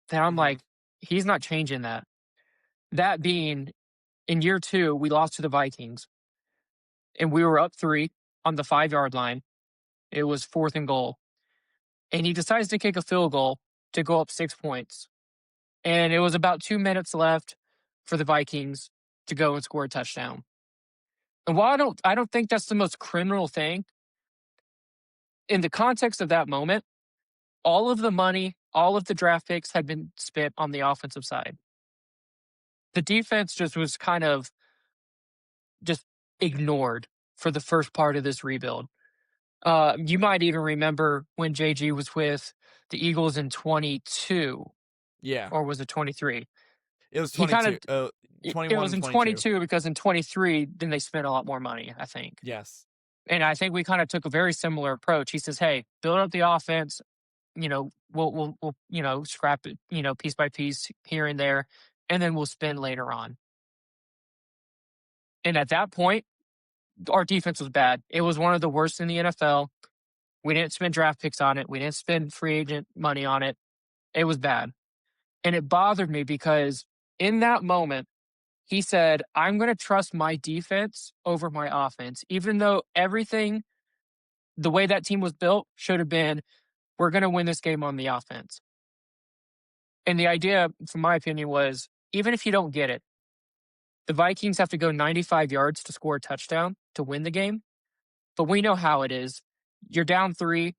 That I'm Hmm. like, he's not changing that. That being, in year 2, we lost to the Vikings, and we were up 3 on the 5-yard line. It was 4th and goal, and he decides to kick a field goal to go up 6 points. And it was about 2 minutes left for the Vikings to go and score a touchdown. And while I don't think that's the most criminal thing, in the context of that moment, all of the money, all of the draft picks had been spent on the offensive side. The defense just was kind of just ignored for the first part of this rebuild. You might even remember when JG was with the Eagles in 22, Yeah. or was it 23? It was He kind 22. of it 21 was and in 22. 22 because in 23, then they spent a lot more money, I think. Yes. And I think we kind of took a very similar approach. He says, "Hey, build up the offense. We'll scrap it, piece by piece here and there, and then we'll spend later on." And at that point, our defense was bad. It was one of the worst in the NFL. We didn't spend draft picks on it. We didn't spend free agent money on it. It was bad. And it bothered me because in that moment, he said, "I'm going to trust my defense over my offense," even though everything, the way that team was built, should have been, we're going to win this game on the offense. And the idea, from my opinion, was even if you don't get it, the Vikings have to go 95 yards to score a touchdown to win the game. But we know how it is. You're down 3.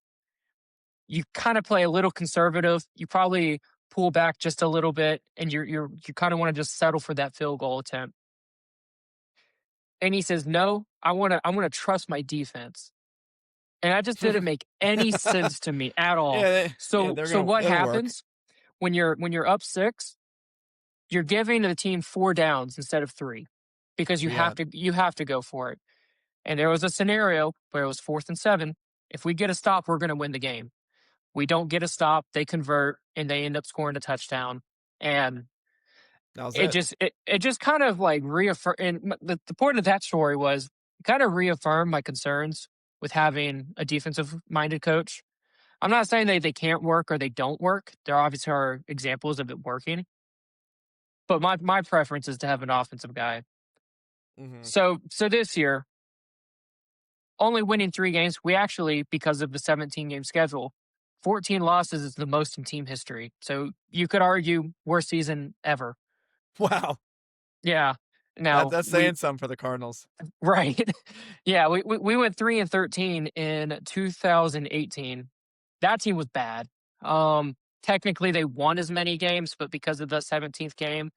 You kind of play a little conservative. You probably pull back just a little bit, and you kind of want to just settle for that field goal attempt. And he says, "No, I want to trust my defense." And that just didn't make any sense to me at all. Yeah, So what it'll work. happens when you're up 6? You're giving the team 4 downs instead of 3 because Yeah. you have to go for it. And there was a scenario where it was 4th and 7. If we get a stop, we're going to win the game. We don't get a stop, they convert, and they end up scoring a touchdown. And That was it it. just kind of like reaffirmed. And the point of that story was kind of reaffirmed my concerns with having a defensive minded coach. I'm not saying they can't work or they don't work. There obviously are examples of it working. But my preference is to have an offensive guy. Hmm. So this year, only winning 3 games, we actually, because of the 17-game schedule, 14 losses is the most in team history. So you could argue worst season ever. Wow. Yeah. Now That's saying something for the Cardinals. right. Yeah, we went 3-13 in 2018. That team was bad. Technically they won as many games, but because of the 17th game,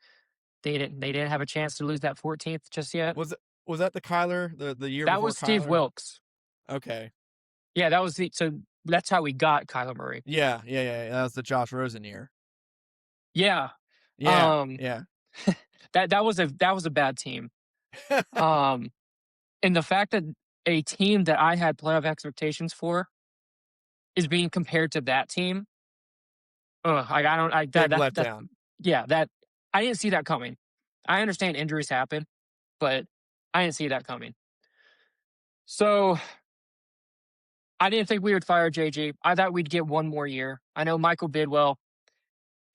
they didn't have a chance to lose that 14th just yet. Was that the Kyler the year That before was Steve Kyler? Wilkes. Okay. Yeah, that was so that's how we got Kyler Murray. Yeah. That was the Josh Rosen year. Yeah. Yeah. Um Yeah. that was a bad team. And the fact that a team that I had playoff expectations for is being compared to that team, I don't I Big that letdown. yeah, I didn't see that coming. I understand injuries happen, but I didn't see that coming. So I didn't think we would fire JG. I thought we'd get one more year. I know Michael Bidwell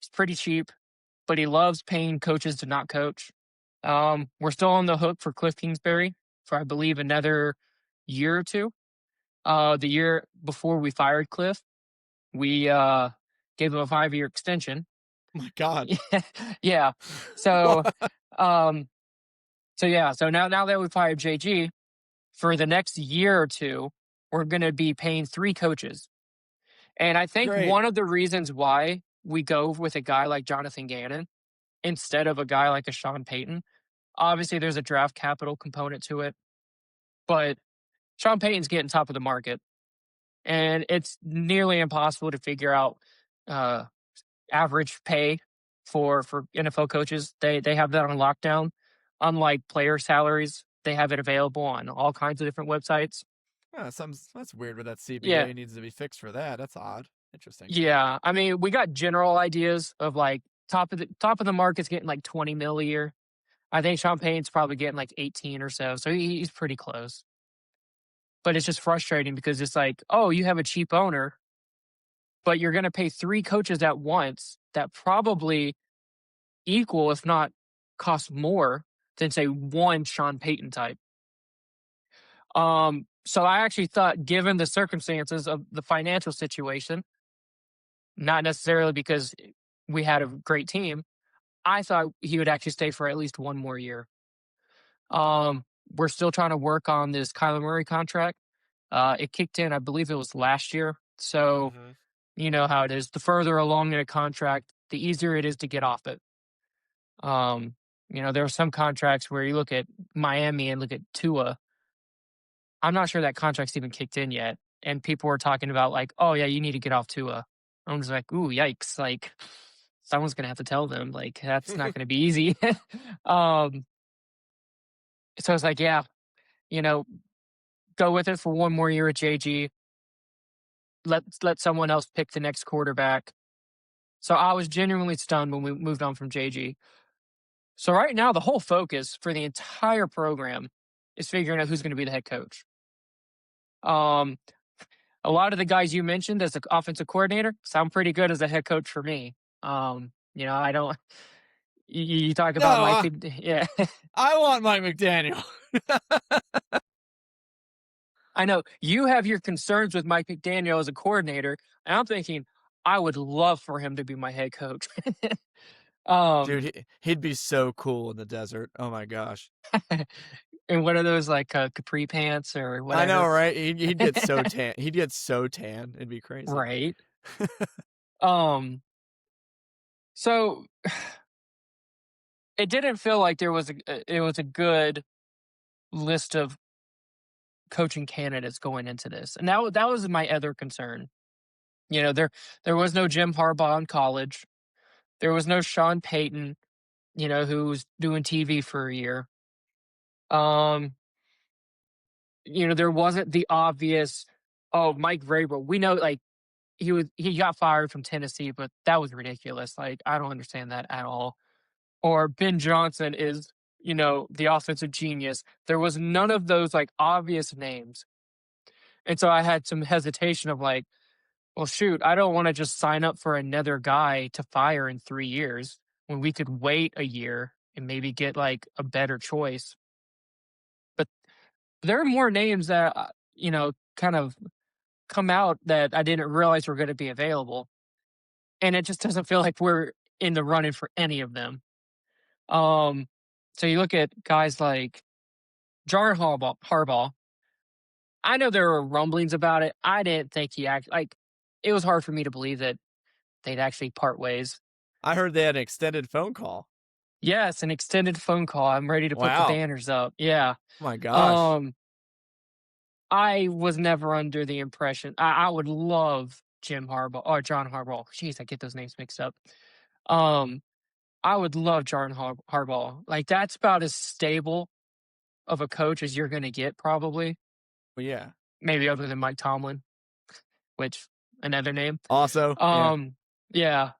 is pretty cheap, but he loves paying coaches to not coach. We're still on the hook for Cliff Kingsbury for, I believe, another year or two. The year before we fired Cliff, we gave him a 5-year extension. Oh my God. Yeah. So, What? so now that we fired JG, for the next year or two, we're going to be paying 3 coaches. And I think Great. one of the reasons why we go with a guy like Jonathan Gannon instead of a guy like a Sean Payton, obviously there's a draft capital component to it, but Sean Payton's getting top of the market, and it's nearly impossible to figure out uh, average pay for NFL coaches. They have that on lockdown. Unlike player salaries, they have it available on all kinds of different websites. That's weird, but that Yeah, CBA needs to be fixed for that. That's odd. Interesting. yeah. I mean, we got general ideas of like top of the market's getting like 20 mil a year. I think Sean Payton's probably getting like 18 or so, so he's pretty close. But it's just frustrating because it's like, oh, you have a cheap owner, but you're going to pay 3 coaches at once that probably equal, if not cost more than say one Sean Payton type. So I actually thought, given the circumstances of the financial situation, not necessarily because we had a great team, I thought he would actually stay for at least one more year. We're still trying to work on this Kyler Murray contract. It kicked in, I believe it was last year. So you know how it is. The further along in a contract, the easier it is to get off it. There are some contracts where you look at Miami and look at Tua. I'm not sure that contract's even kicked in yet. And people were talking about like, oh yeah, you need to get off Tua. I was like, ooh, yikes. Like someone's gonna have to tell them. Like, that's not gonna be easy. So I was like, yeah, you know, go with it for one more year at JG. Let someone else pick the next quarterback. So I was genuinely stunned when we moved on from JG. So right now, the whole focus for the entire program is figuring out who's going to be the head coach. A lot of the guys you mentioned as the offensive coordinator sound pretty good as a head coach for me. I don't. You talk about No, Mike. Yeah, I want Mike McDaniel. I know you have your concerns with Mike McDaniel as a coordinator, and I'm thinking I would love for him to be my head coach. Dude, he'd be so cool in the desert. Oh my gosh. And what are those like capri pants or whatever? I know, right? He'd get so tan. He'd get so tan. It'd be crazy. Right. So it didn't feel like there was a good list of coaching candidates going into this. And that was my other concern. There was no Jim Harbaugh in college. There was no Sean Payton, who was doing TV for a year. There wasn't the obvious, oh, Mike Vrabel. We know like he got fired from Tennessee, but that was ridiculous. Like, I don't understand that at all. Or Ben Johnson is, the offensive genius. There was none of those like obvious names. And so I had some hesitation of like, well, shoot, I don't want to just sign up for another guy to fire in 3 years when we could wait a year and maybe get like a better choice. But there are more names that, kind of come out that I didn't realize were going to be available. And it just doesn't feel like we're in the running for any of them. So you look at guys like John Harbaugh. I know there were rumblings about it. I didn't think it was hard for me to believe that they'd actually part ways. I heard they had an extended phone call. Yes, an extended phone call. I'm ready to put the Wow. banners up. Yeah. Oh my gosh. I was never under the impression. I would love Jim Harbaugh or John Harbaugh. Jeez, I get those names mixed up. I would love John Harbaugh. Like, that's about as stable of a coach as you're going to get, probably. Well, yeah. Maybe other than Mike Tomlin, which another name. Also, Yeah.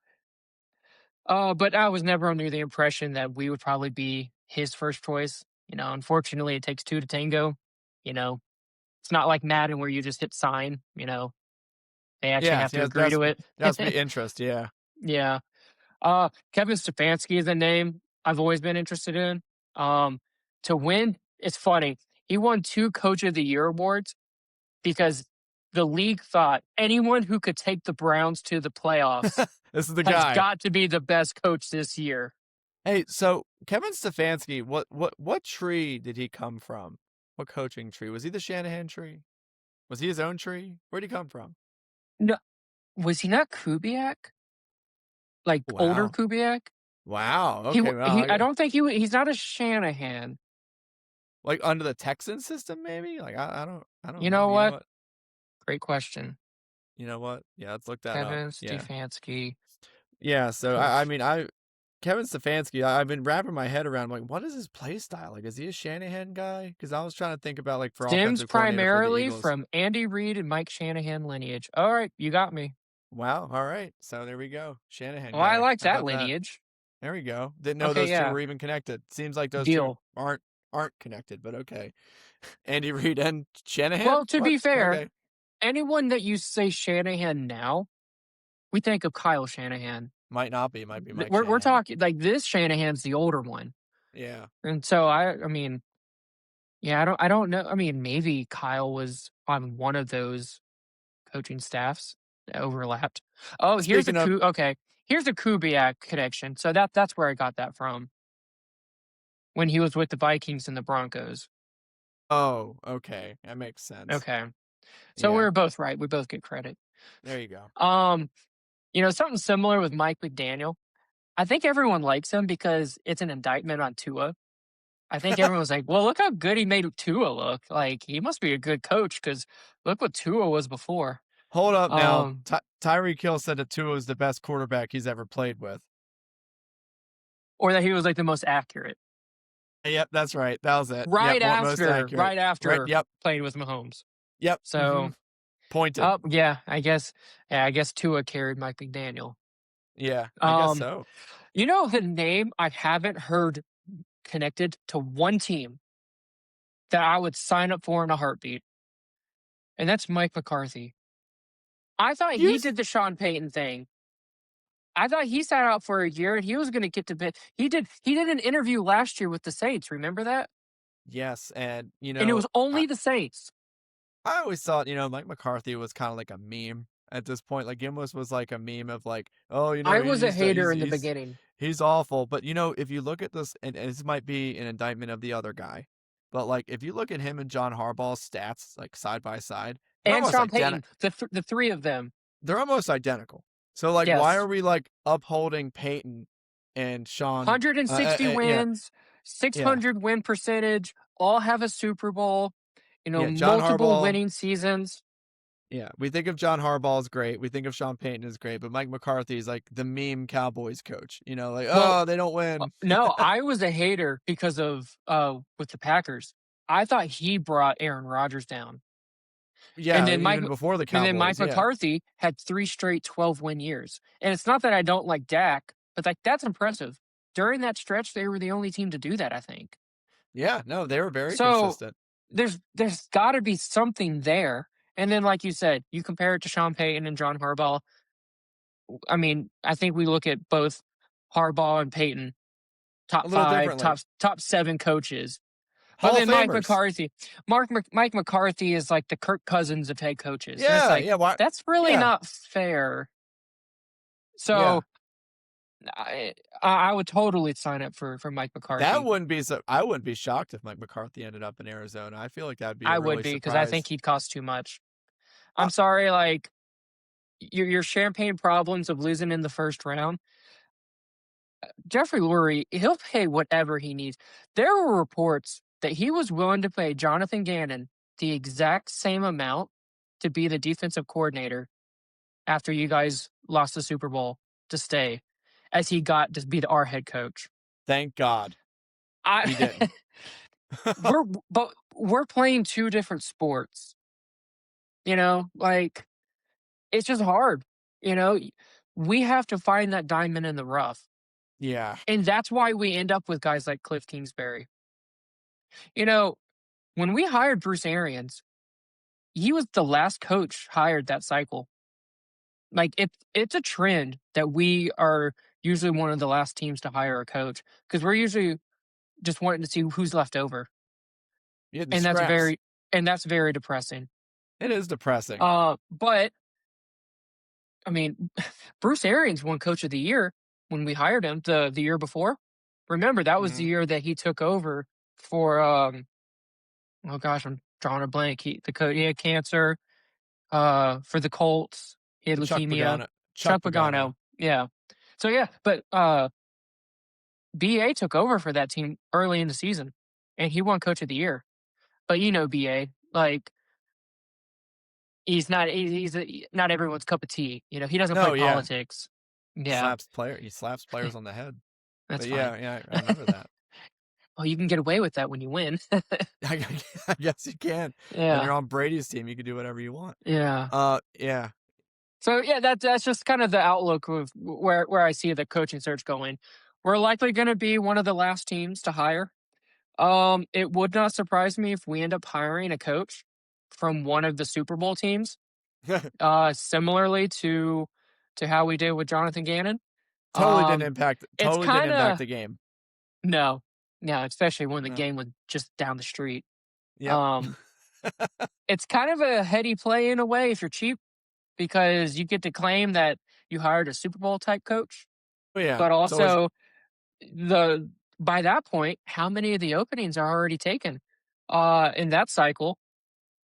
But I was never under the impression that we would probably be his first choice. Unfortunately, it takes two to tango. You know, it's not like Madden where you just hit sign. They actually Yeah, have to yeah, agree to it. there has to be interest, yeah. Yeah. Kevin Stefanski is a name I've always been interested in. Um, to win, it's funny. He won 2 Coach of the Year awards because the league thought anyone who could take the Browns to the playoffs This is the has guy. got to be the best coach this year. Hey, so Kevin Stefanski, what tree did he come from? What coaching tree? Was he the Shanahan tree? Was he his own tree? Where'd he come from? No, was he not Kubiak? Like older Wow. Kubiak? Wow. He Okay, w- well, he. I don't think he's not a Shanahan. like under the Texan system, maybe? Like I don't You know remember. You know what? what? Great question. You know what? Yeah, let's look that up. Kevin Yeah. Stefanski, Yeah, so I coach. mean Kevin Stefanski, I've been wrapping my head around like what is his play style? Like is he a Shanahan guy? Because I was trying to think about like for Stems offensive coordinator for the primarily Eagles. from Andy Reid and Mike Shanahan lineage. All right, you got me. Wow, all right. So there we go. Shanahan Well, I guy. like How that about that? lineage. There we go. Didn't know Okay, those two yeah, were even connected. Seems like those two deal. aren't connected, but okay. Andy Reid and Shanahan? Well, to What? be fair, Okay. anyone that you say Shanahan now, we think of Kyle Shanahan. Might not be, might be Mike We're Shanahan. talking like this Shanahan's the older one, Yeah. and so I mean, yeah, I don't know. I mean, maybe Kyle was on one of those coaching staffs that overlapped. Oh, Speaking of Okay, here's a Kubiak connection. So that's where I got that from when he was with the Vikings and the Broncos. oh, okay. That makes sense. Okay, so we Yeah. were both right. We both get credit. There you go. Um, something similar with Mike McDaniel. I think everyone likes him because it's an indictment on Tua. I think everyone's like, well, look how good he made Tua look. Like, he must be a good coach because look what Tua was before. Hold up now. Um, Tyreek Hill said that Tua is the best quarterback he's ever played with. or that he was like the most accurate. Yep, that's right. That was it. Yep, Right most after, accurate. right Right. after Yep. playing with Mahomes. Yep. So, Pointed. yeah, I guess Tua carried Mike McDaniel. Yeah, I guess Um, so. the name I haven't heard connected to one team that I would sign up for in a heartbeat, and that's Mike McCarthy. I thought You he s- did the Sean Payton thing. I thought he sat out for a year and he was going to get to bed. He did an interview last year with the Saints. Remember that? yes, and And it was only the Saints. I always thought, Mike McCarthy was kind of like a meme at this point. Like Gimlis was like a meme of like, oh, I was a hater in the he's beginning. he's awful. But if you look at this, and this might be an indictment of the other guy, but like if you look at him and John Harbaugh's stats like side by side, they're And almost Sean identical. Payton, the three of them. They're almost identical. So like, why Yes. are we like upholding Peyton and Sean? 160 Yeah, wins, yeah, 600 win percentage, all have a Super Bowl, yeah. John multiple Harbaugh. winning seasons. Yeah, we think of John Harbaugh as great. We think of Sean Payton as great, but Mike McCarthy is like the meme Cowboys coach. Like, Well, oh, they don't win. no, I was a hater because of with the Packers. I thought he brought Aaron Rodgers down. And Yeah, then Mike even before the and then Mike Cowboys. Yeah, McCarthy had 3 straight 12-win years. And it's not that I don't like Dak, but like that's impressive. During that stretch, they were the only team to do that, I think. yeah. No, they were very So consistent. there's got to be something there. And then, like you said, you compare it to Sean Payton and John Harbaugh. I mean, I think we look at both Harbaugh and Payton, A top little 5, differently. top 7 coaches. But Hall of then Mike Famers. McCarthy, Mike McCarthy is like the Kirk Cousins of head coaches. And it's Yeah, like, yeah. Why? that's really Yeah, not fair. yeah. So I would totally sign up for Mike That McCarthy. wouldn't be so. I wouldn't be shocked if Mike McCarthy ended up in Arizona. I feel like that'd be a I would really be because I surprise. think he'd cost too much. Uh, I'm sorry, like your champagne problems of losing in the first round. Jeffrey Lurie, he'll pay whatever he needs. There were reports that he was willing to pay Jonathan Gannon the exact same amount to be the defensive coordinator after you guys lost the Super Bowl to stay, as he got to be our head coach. Thank God he didn't. We're playing 2 different sports. Like it's just hard. You know, we have to find that diamond in the rough. Yeah. And that's why we end up with guys like Cliff Kingsbury. You know, when we hired Bruce Arians, he was the last coach hired that cycle. Like it's a trend that we are usually one of the last teams to hire a coach because we're usually just wanting to see who's left over, Yeah, the and scraps. that's very depressing. It is depressing. But I mean, Bruce Arians won Coach of the Year when we hired him the year before. Remember that was the Mhm. year that he took over for oh gosh, I'm drawing a blank. He had cancer for the Colts. He had Chuck leukemia. Pagano. Chuck Chuck Pagano. Pagano, yeah. So yeah, but BA took over for that team early in the season, and he won Coach of the Year. But you know, BA, like not everyone's cup of tea. You know, he doesn't play No, yeah. politics. Yeah, He slaps players on the head. that's But fine. yeah, I remember that. Well, you can get away with that when you win. I guess you can. When Yeah, you're on Brady's team, you can do whatever you want. yeah. Yeah. So yeah, that's just kind of the outlook of where I see the coaching search going. We're likely going to be one of the last teams to hire. It would not surprise me if we end up hiring a coach from one of the Super Bowl teams, similarly to how we did with Jonathan Gannon. Um, it's Totally didn't kind impact of the game. no, no, especially when the No. game was just down the street. Yep. Um, it's kind of a heady play in a way if you're cheap because you get to claim that you hired a Super Bowl type coach, Oh yeah. but It's always also the by that point, how many of the openings are already taken? In that cycle,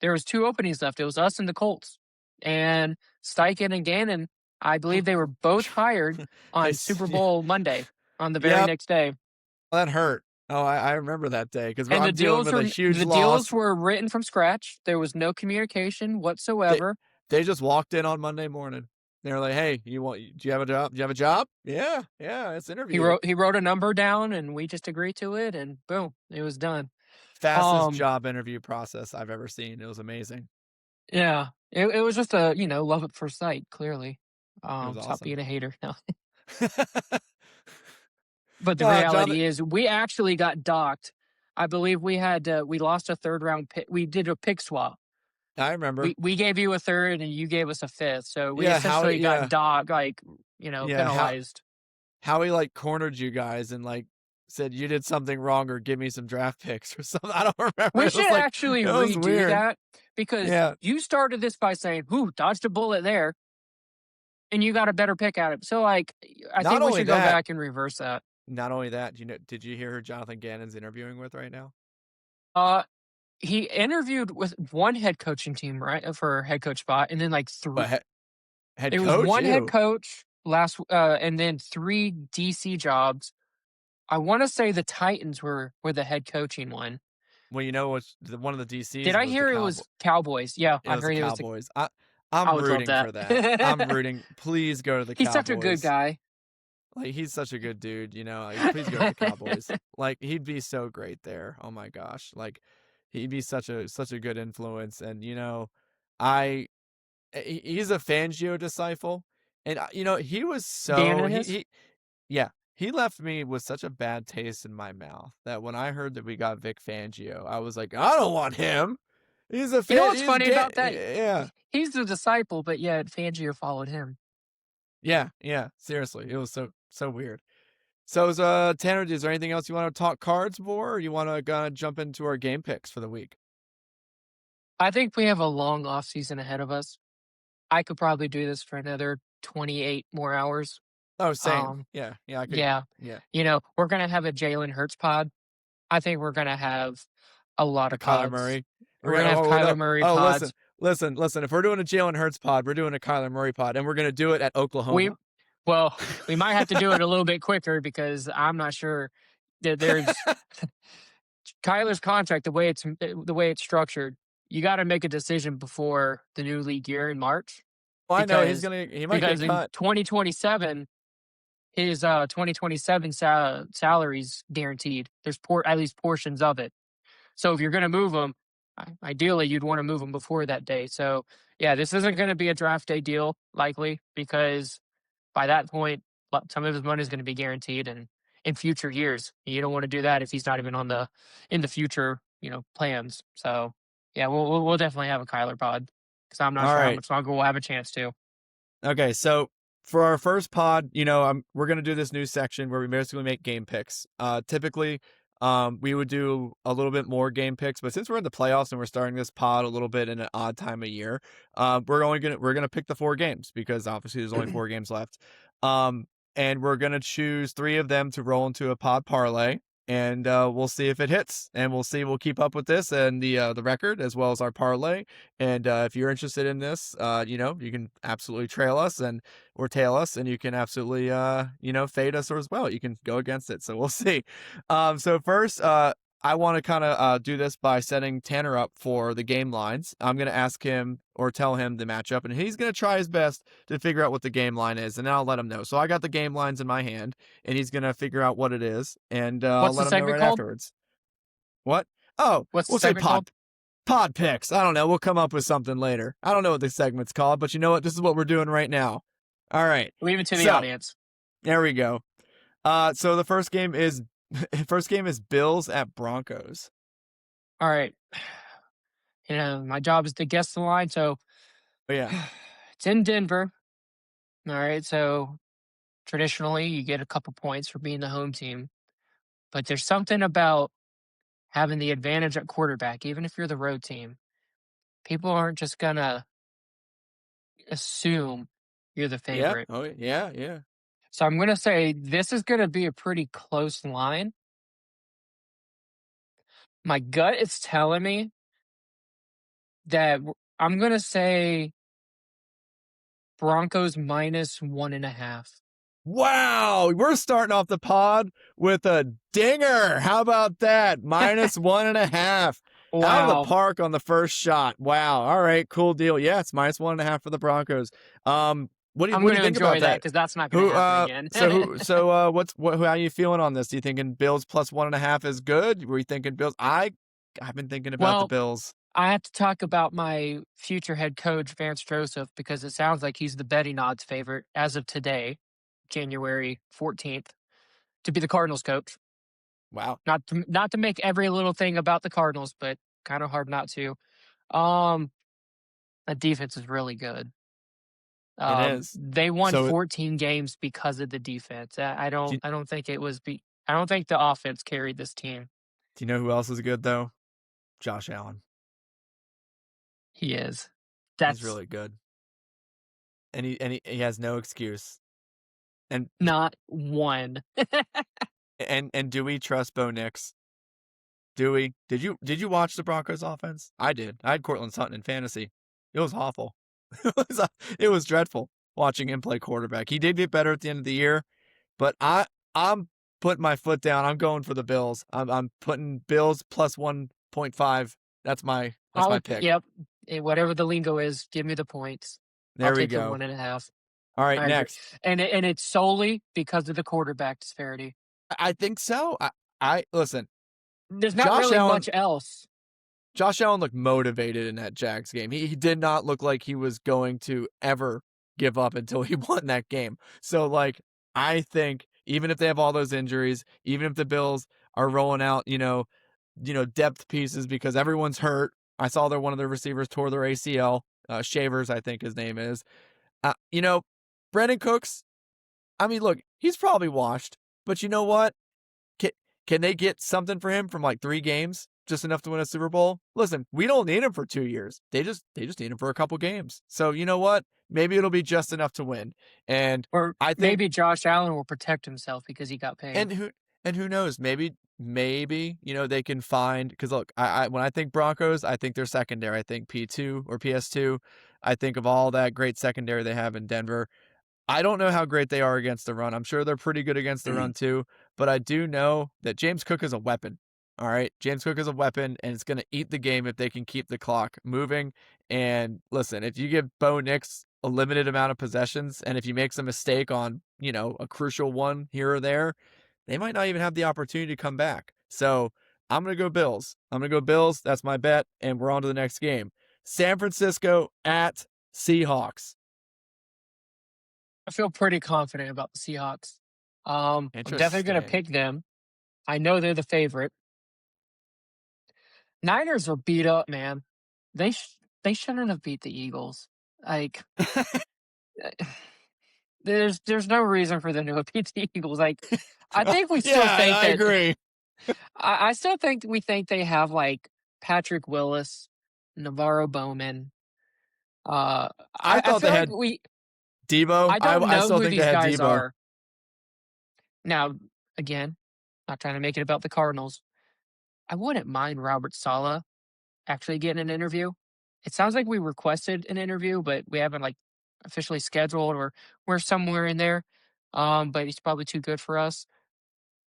there was 2 openings left. It was us and the Colts. And Steichen and Gannon, I believe they were both hired on Super yeah. Bowl Monday on the very Yep. next day. That hurt. Oh, I remember that day because And I'm dealing with a huge the deals loss. were written from scratch. There was no communication They whatsoever. they just walked in on Monday morning. They were like, "Hey, do you have a job? Do you have a job? Yeah, yeah. Let's interview." He wrote a number down and we just agreed to it and boom, it was done. Fastest Um job interview process I've ever seen. It was amazing. yeah. It was just a, love at first sight, clearly. It was Stop awesome. being a hater. No. But the Jonathan, reality is we actually got docked. I believe we lost a third round pick. We did a pick swap. I remember. We gave you a third and you gave us a fifth. So we Yeah, essentially got docked, like, yeah, penalized. how he like cornered you guys and like said you did something wrong or give me some draft picks or something. I don't remember. We It was should like actually it was redo weird. that because Yeah. you started this by saying, "Who dodged a bullet there," and you got a better pick out of it. So, like, I Not think we only should go that, back and reverse that. did you hear who Jonathan Gannon's interviewing with right now? Uh, he interviewed with one head coaching team, right, for a head coach spot, and then like But head it was coach, one head you. coach and then 3 DC jobs. I wanna say the Titans were the head coaching one. Well, what's one of the Did DCs I was the hear it Cowboy. was Cowboys? Yeah, It I was the heard it was the Cowboys. I I'm would love rooting that. for that. I'm rooting. Please go to the He's such a good Cowboys. guy. Like he's such a good dude, like, please go to the Cowboys. Like he'd be so great there. Oh my gosh. Like he'd be such a good influence and I he's a Fangio disciple and he was so Gannon is? he yeah, he left me with such a bad taste in my mouth that when I heard that we got Vic Fangio, I was like, I don't want him. He's a You know fan. what's funny about that? Yeah. He's the disciple, but yet Fangio followed him. Yeah, yeah. Seriously, it was so weird. So, Tanner, is there anything else you want to talk cards more, or you want to jump into our game picks for the week? I think we have a long off season ahead of us. I could probably do this for another 28 more hours. Oh, same. Um, Yeah, yeah. I could. yeah. Yeah, We're gonna have a Jalen Hurts pod. I think we're gonna have a lot a of Kyler pods. Murray. We're gonna have Oh no. Kyler Murray Oh, listen, pods. listen. If we're doing a Jalen Hurts pod, we're doing a Kyler Murray pod, and we're gonna do it at We Oklahoma. well, we might have to do it a little bit quicker because I'm not sure that there's Kyler's contract the way it's structured. You got to make a decision before the new league year in March Well, I know because he might get in cut. 2027 his 2027 salary's guaranteed. There's at least portions of it. So if you're going to move him, ideally you'd want to move him before that day. So yeah, this isn't going to be a draft day deal likely because by that point some of his money is going to be guaranteed and in future years. You don't want to do that if he's not even in the future, plans. So yeah, we'll definitely have a Kyler pod because I'm not All sure how right. much longer we'll have a chance to. Okay, so for our first pod, we're gonna do this new section where we basically make game picks. Typically, we would do a little bit more game picks, but since we're in the playoffs and we're starting this pod a little bit in an odd time of year, we're gonna pick the 4 games because obviously there's only 4 games left. And we're gonna choose 3 of them to roll into a pod parlay. And we'll see if it hits, and we'll keep up with this and the record as well as our parlay. And if you're interested in this, you can absolutely trail us or tail us, and you can absolutely fade us as well. You can go against it. So we'll see. So first, I want to kind of do this by setting Tanner up for the game lines. I'm going to ask him or tell him the matchup, and he's going to try his best to figure out what the game line is, and then I'll let him know. So I got the game lines in my hand, and he's going to figure out what it is, and I'll What's the let him know segment right called? afterwards. What? Oh, What's the we'll say segment called? pod picks. I don't know. We'll come up with something later. I don't know what the segment's called, but you know what? This is what we're doing right now. All right. Leave it to the audience. There we go. So the first game is Bills at Broncos. All right. My job is to guess the line, so Oh, yeah. it's in Denver. All right, so traditionally you get a couple points for being the home team, but there's something about having the advantage at quarterback, even if you're the road team. People aren't just gonna assume you're the Yeah. favorite. Oh, yeah, yeah. So I'm gonna say this is gonna be a pretty close line. My gut is telling me that I'm gonna say Broncos -1.5. Wow, we're starting off the pod with a dinger. How about that? -1.5. Out of the Wow. park on the first shot. Wow. All right, cool deal. Yeah, it's -1.5 for the Broncos. What do I'm you gonna think enjoy about that that? because that's not gonna happen again. How are you feeling on this? Do you thinking Bills +1.5 is good? Were you thinking Bills? I've been thinking about the Well, Bills. I have to talk about my future head coach, Vance Joseph, because it sounds like he's the betting odds favorite as of today, January 14th, to be the Cardinals coach. Wow. Not to make every little thing about the Cardinals, but kind of hard not to. Um, that defense is really good. It is. They won So 14 games because of the defense. I do don't think I don't think the offense carried this team. you know who else is good though? Josh Allen. He is. He's That's really good. And he has no excuse. And not one. and do we trust Bo Nix? Do we? Did you watch the Broncos offense? I did. I had Cortland Sutton in fantasy. It was awful. It was dreadful watching him play quarterback. He did get better at the end of the year, but I'm putting my foot down. I'm going for the Bills. I'm putting Bills +1.5. That's my pick. Yep. Whatever the lingo is, give me the points. There I'll we take the go. 1.5. All right, I agree. next. And it's solely because of the quarterback disparity. I think so. I listen. There's not Josh really Allen- much else. Josh Allen looked motivated in that Jags game. He did not look like he was going to ever give up until he won that game. So, I think even if they have all those injuries, even if the Bills are rolling out, depth pieces because everyone's hurt. I saw one of their receivers tore their ACL. Shavers, I think his name is. Brandon Cooks. I mean, look, he's probably washed, but you know what? Can they get something for him from 3 games? Just enough to win a Super Bowl? Listen, we don't need him for 2 years. They just need him for a couple games. So you know what? Maybe it'll be just enough to win. And Or I think maybe Josh Allen will protect himself because he got paid. and who knows? Maybe they can find because look, I when I think Broncos, I think they're secondary. I think P2 or PS2. I think of all that great secondary they have in Denver. I don't know how great they are against the run. I'm sure they're pretty good against the run too, but I do know that James Cook is a weapon. All right. James Cook is a weapon, and it's going to eat the game if they can keep the clock moving. And listen, if you give Bo Nix a limited amount of possessions, and if he makes a mistake on, a crucial one here or there, they might not even have the opportunity to come back. So I'm going to go Bills. That's my bet. And we're on to the next game. San Francisco at Seahawks. feel pretty confident about the Seahawks. I'm definitely gonna Interesting. pick them. I know they're the favorite. Niners are beat up, man. They shouldn't have beat the Eagles. Like, there's no reason for them to have beat the Eagles. Like, I think we Yeah, still think I that agree. I still think we think they have like Patrick Willis, Navarro Bowman. Uh, I I thought feel they like had we Debo. I don't I know still who think they these had guys Debo. are. Now, again, not trying to make it about the Cardinals. I wouldn't mind Robert Saleh actually getting an interview. It sounds like we requested an interview, but we haven't like officially scheduled or we're somewhere in there. But he's probably too good for us.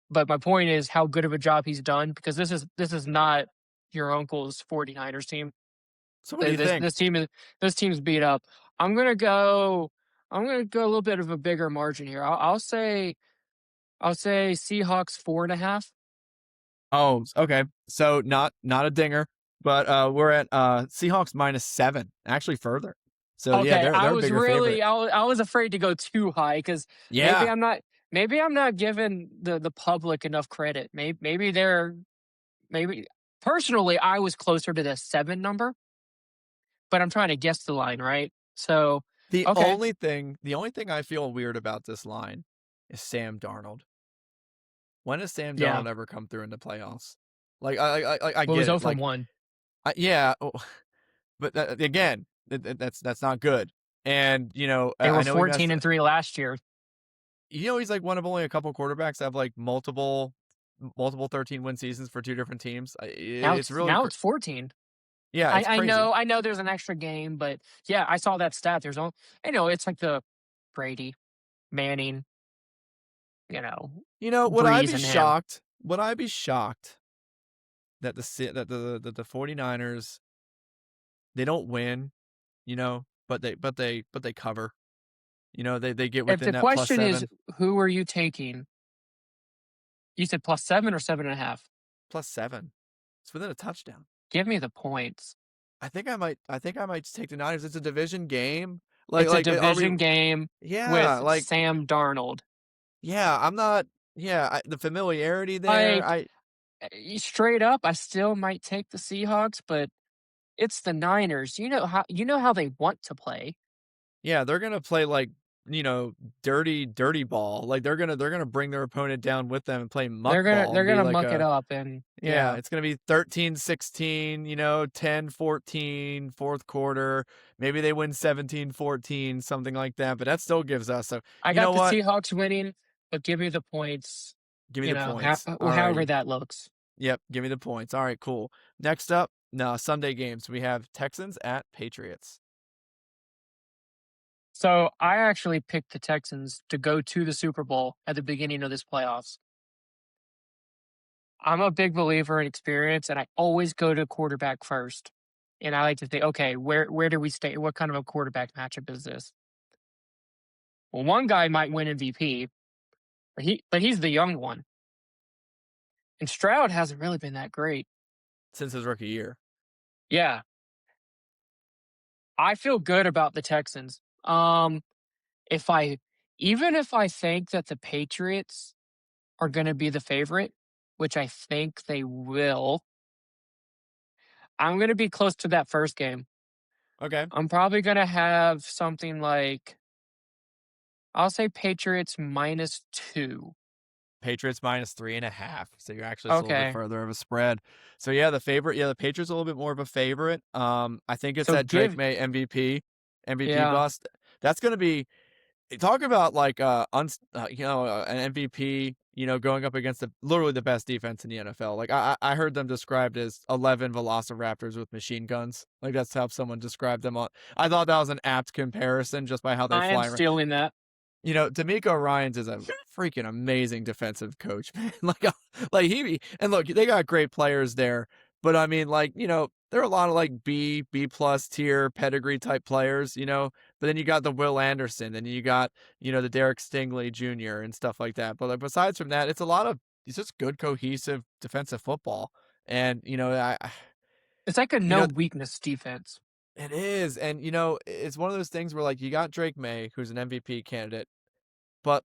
But my point is how good of a job he's done because this is not your uncle's 49ers team. So what do you think? This team's beat up. I'm gonna go. I'm gonna go a little bit of a bigger margin here. I'll say Seahawks 4.5. Oh, okay. So not a dinger, but we're at Seahawks -7, actually further. So yeah, Okay, I they're a was bigger favorite. really I was afraid to go too high because maybe Yeah. I'm not maybe I'm not giving the public enough credit. Maybe personally I was closer to the 7 number, but I'm trying to guess the line, right? So okay, The only thing I feel weird about this line is Sam Darnold. When has Sam yeah. Darnold ever come through in the playoffs? Like I What was get 0 it. from Like 1? yeah, but again, that's not good. And They were I know he messed. 14-3 last year. He's like one of only a couple quarterbacks that have like multiple 13-win seasons for two different teams. Now It's it's really now it's 14. yeah, I it's I crazy. know I know there's an extra game, but yeah, I saw that stat. It's like the Brady, Manning, Would I Breeze be and him. shocked? Would I be shocked that the 49ers they don't win, but they cover. They get If within the that plus question is 7, who are you taking? You said +7 or 7.5? plus 7. It's within a touchdown. Give me the points. I think I might just take the Niners. It's a division game. Like It's a like are we division game Yeah, with like Sam Darnold. yeah, I'm not yeah, the familiarity there. Like, straight up, I still might take the Seahawks, but it's the Niners. You know how they want to play. Yeah, they're gonna play like, dirty ball. Like they're gonna bring their opponent down with them and play muck They're gonna ball they're and be gonna like muck it a up and yeah, yeah. it's gonna be 13-16, 10-14, fourth quarter. Maybe they win 17-14, something like that. But that still gives us. So I you got know the what? Seahawks winning, but give me the points, Give me the points. however Alrighty. that looks. Yep, give me the points. All right, cool. Next up, no Sunday games. We have Texans at Patriots. So I actually picked the Texans to go to the Super Bowl at the beginning of this playoffs. I'm a big believer in experience, and I always go to quarterback first. And I like to think, okay, where do we stay? What kind of a quarterback matchup is this? Well, one guy might win MVP, but he's the young one, and Stroud hasn't really been that great. Since his rookie year. Yeah, I feel good about the Texans. If I even if I think that the Patriots are going to be the favorite, which I think they will, I'm going to be close to that first game. Okay. I'm probably going to have something like I'll say Patriots -2. Patriots -3.5. So you're actually just a little bit Okay. further of a spread. So yeah, the Patriots are a little bit more of a favorite. I think it's So that Drake give May MVP yeah, bust. That's gonna be talk about like an MVP, going up against literally the best defense in the NFL. Like I heard them described as 11 Velociraptors with machine guns. Like that's how someone described them. I thought that was an apt comparison just by how they I am fly around. stealing that. D'Amico Ryans is a freaking amazing defensive coach, man. Like and look, they got great players there, but I mean, like, there are a lot of like B plus tier pedigree type players, but then you got the Will Anderson, and you got, the Derek Stingley Jr. and stuff like that. But like besides from that, it's just good cohesive defensive football. And, It's like a you no know, weakness defense. It is, and, it's one of those things where, like, you got Drake May, who's an MVP candidate, but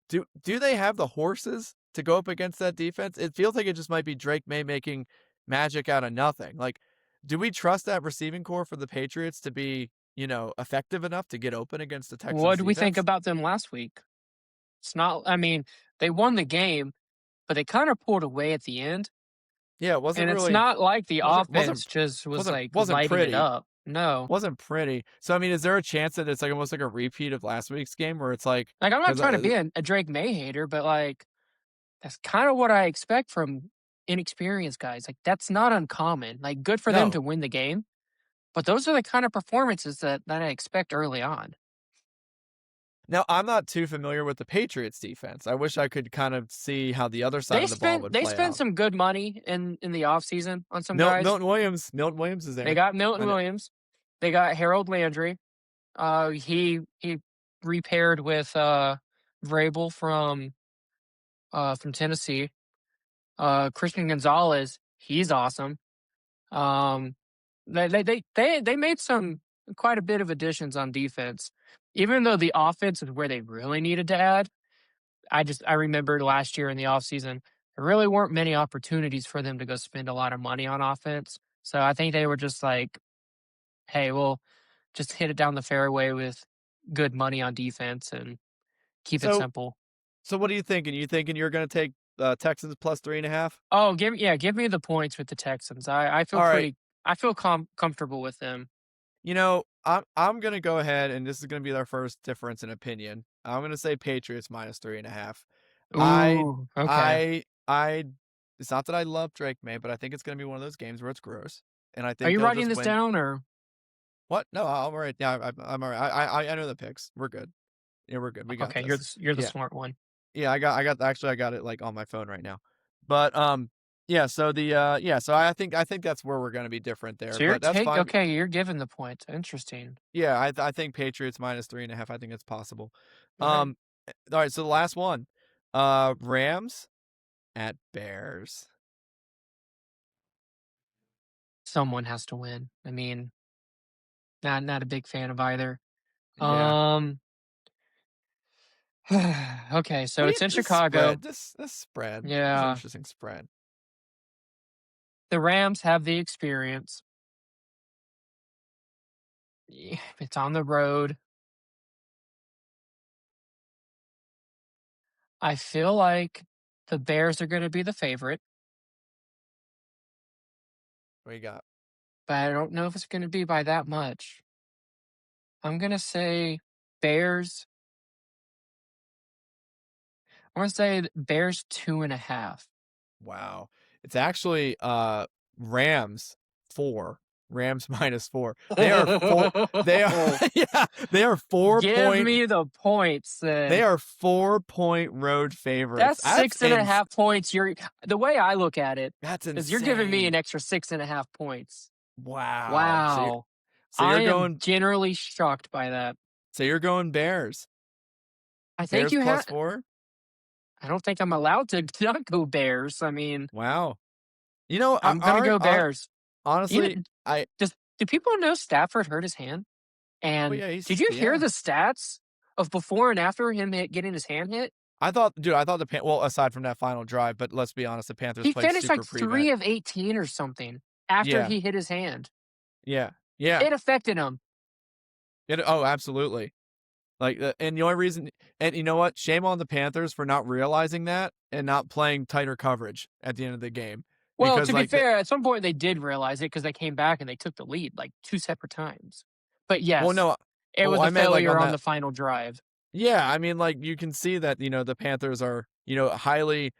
do they have the horses to go up against that defense? It feels like it just might be Drake May making magic out of nothing. Like, do we trust that receiving core for the Patriots to be, effective enough to get open against the What Texans do we think defense? about them last week? It's not, I mean, they won the game, but they kind of pulled away at the end. Yeah, it wasn't And it's really not like the wasn't wasn't offense just was wasn't like wasn't lighting it pretty. up. No. Wasn't pretty. So I mean, is there a chance that it's like almost like a repeat of last week's game where it's like Like, I'm not because trying to be a Drake May hater, but like, that's kind of what I expect from inexperienced guys. Like, that's not uncommon. Like, good for them no. to win the game, but those are the kind of performances that I expect early on. Now, I'm not too familiar with the Patriots defense. I wish I could kind of see how the other side They of the ball spent would they play spent out. some good money in the offseason on some guys. Milton Williams is They there. got I Milton know. Williams. They got Harold Landry. He repaired with Vrabel from Tennessee. Christian Gonzalez, he's awesome. Um, they made some quite a bit of additions on defense. Even though the offense is where they really needed to add, I remember last year in the offseason, there really weren't many opportunities for them to go spend a lot of money on offense. So I think they were just like, hey, we'll just hit it down the fairway with good money on defense and keep it So, simple. so what are you thinking? You thinking you're going to take Texans plus 3.5? Oh, give me the points with the Texans. I feel All right. comfortable with them. I'm going to go ahead, and this is going to be our first difference in opinion. I'm going to say Patriots minus 3.5. I, Ooh, okay. I. It's not that I love Drake May, but I think it's going to be one of those games where it's gross, and I Are think you they'll writing just this win. down or? What? No, I'm all right. Yeah, I'm all right. I know the picks. We're good. Yeah, we're good. We got Okay, this. you're the Yeah. smart one. Yeah, I got it like on my phone right now. But yeah, so so I think that's where we're going to be different there, So but that's fine. you're giving the points. Interesting. Yeah, I think Patriots minus 3.5. I think it's possible. All right. All right, so the last one. Rams at Bears. Someone has to win. I mean, not a big fan of either. Yeah. Um okay, so What do you it's in this spread? Chicago. This spread. This is an Yeah. interesting spread. The Rams have the experience. Yeah, it's on the road. I feel like the Bears are going to be the favorite, What you got? but I don't know if it's going to be by that much. I'm going to say Bears. I want to say Bears 2.5. Wow. It's actually Rams 4. Rams minus 4. They are 4 they are yeah, they are 4 Give point me the points they then. are 4-point road favorites. That's 6.5 points. The way I look at it That's is you're giving me an insane. extra 6.5 points. Wow. Wow. So I you're am going generally shocked by that. Bears. I think Bears you plus have. 4? I don't think I'm allowed to not go Bears. I mean, Wow. I'm gonna go Bears. honestly, Even I do people know Stafford hurt his hand? oh And yeah, did you hear yeah. the stats of before and after him getting his hand hit? I thought well, aside from that final drive, but let's be honest, the Panthers He played finished like super prevent. 3 of 18 or something after Yeah. he hit his hand. Yeah. Yeah. It affected him. Absolutely. Like, and the only reason, and you know what? Shame on the Panthers for not realizing that and not playing tighter coverage at the end of the game. Well, Because, to be like, fair, at some point they did realize it because they came back and they took the lead like 2 separate times. But well, yes, no, it well, was a I meant like failure on on that. the final drive. Yeah, I mean, like, you can see that, the Panthers are, highly,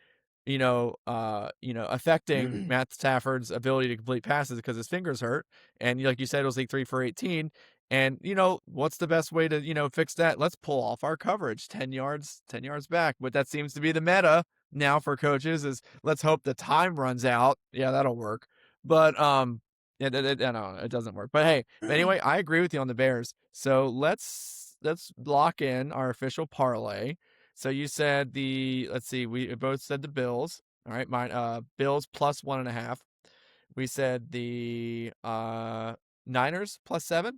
affecting Matt Stafford's ability to complete passes because his fingers hurt. And like you said, it was like 3 for 18. And, what's the best way to, fix that? Let's pull off our coverage 10 yards back. But that seems to be the meta now for coaches is let's hope the time runs out. Yeah, that'll work. But, yeah, I know it doesn't work. But hey, anyway, I agree with you on the Bears. So let's lock in our official parlay. So you said let's see, we both said the Bills. All right, mine Bills plus 1.5. We said the Niners +7.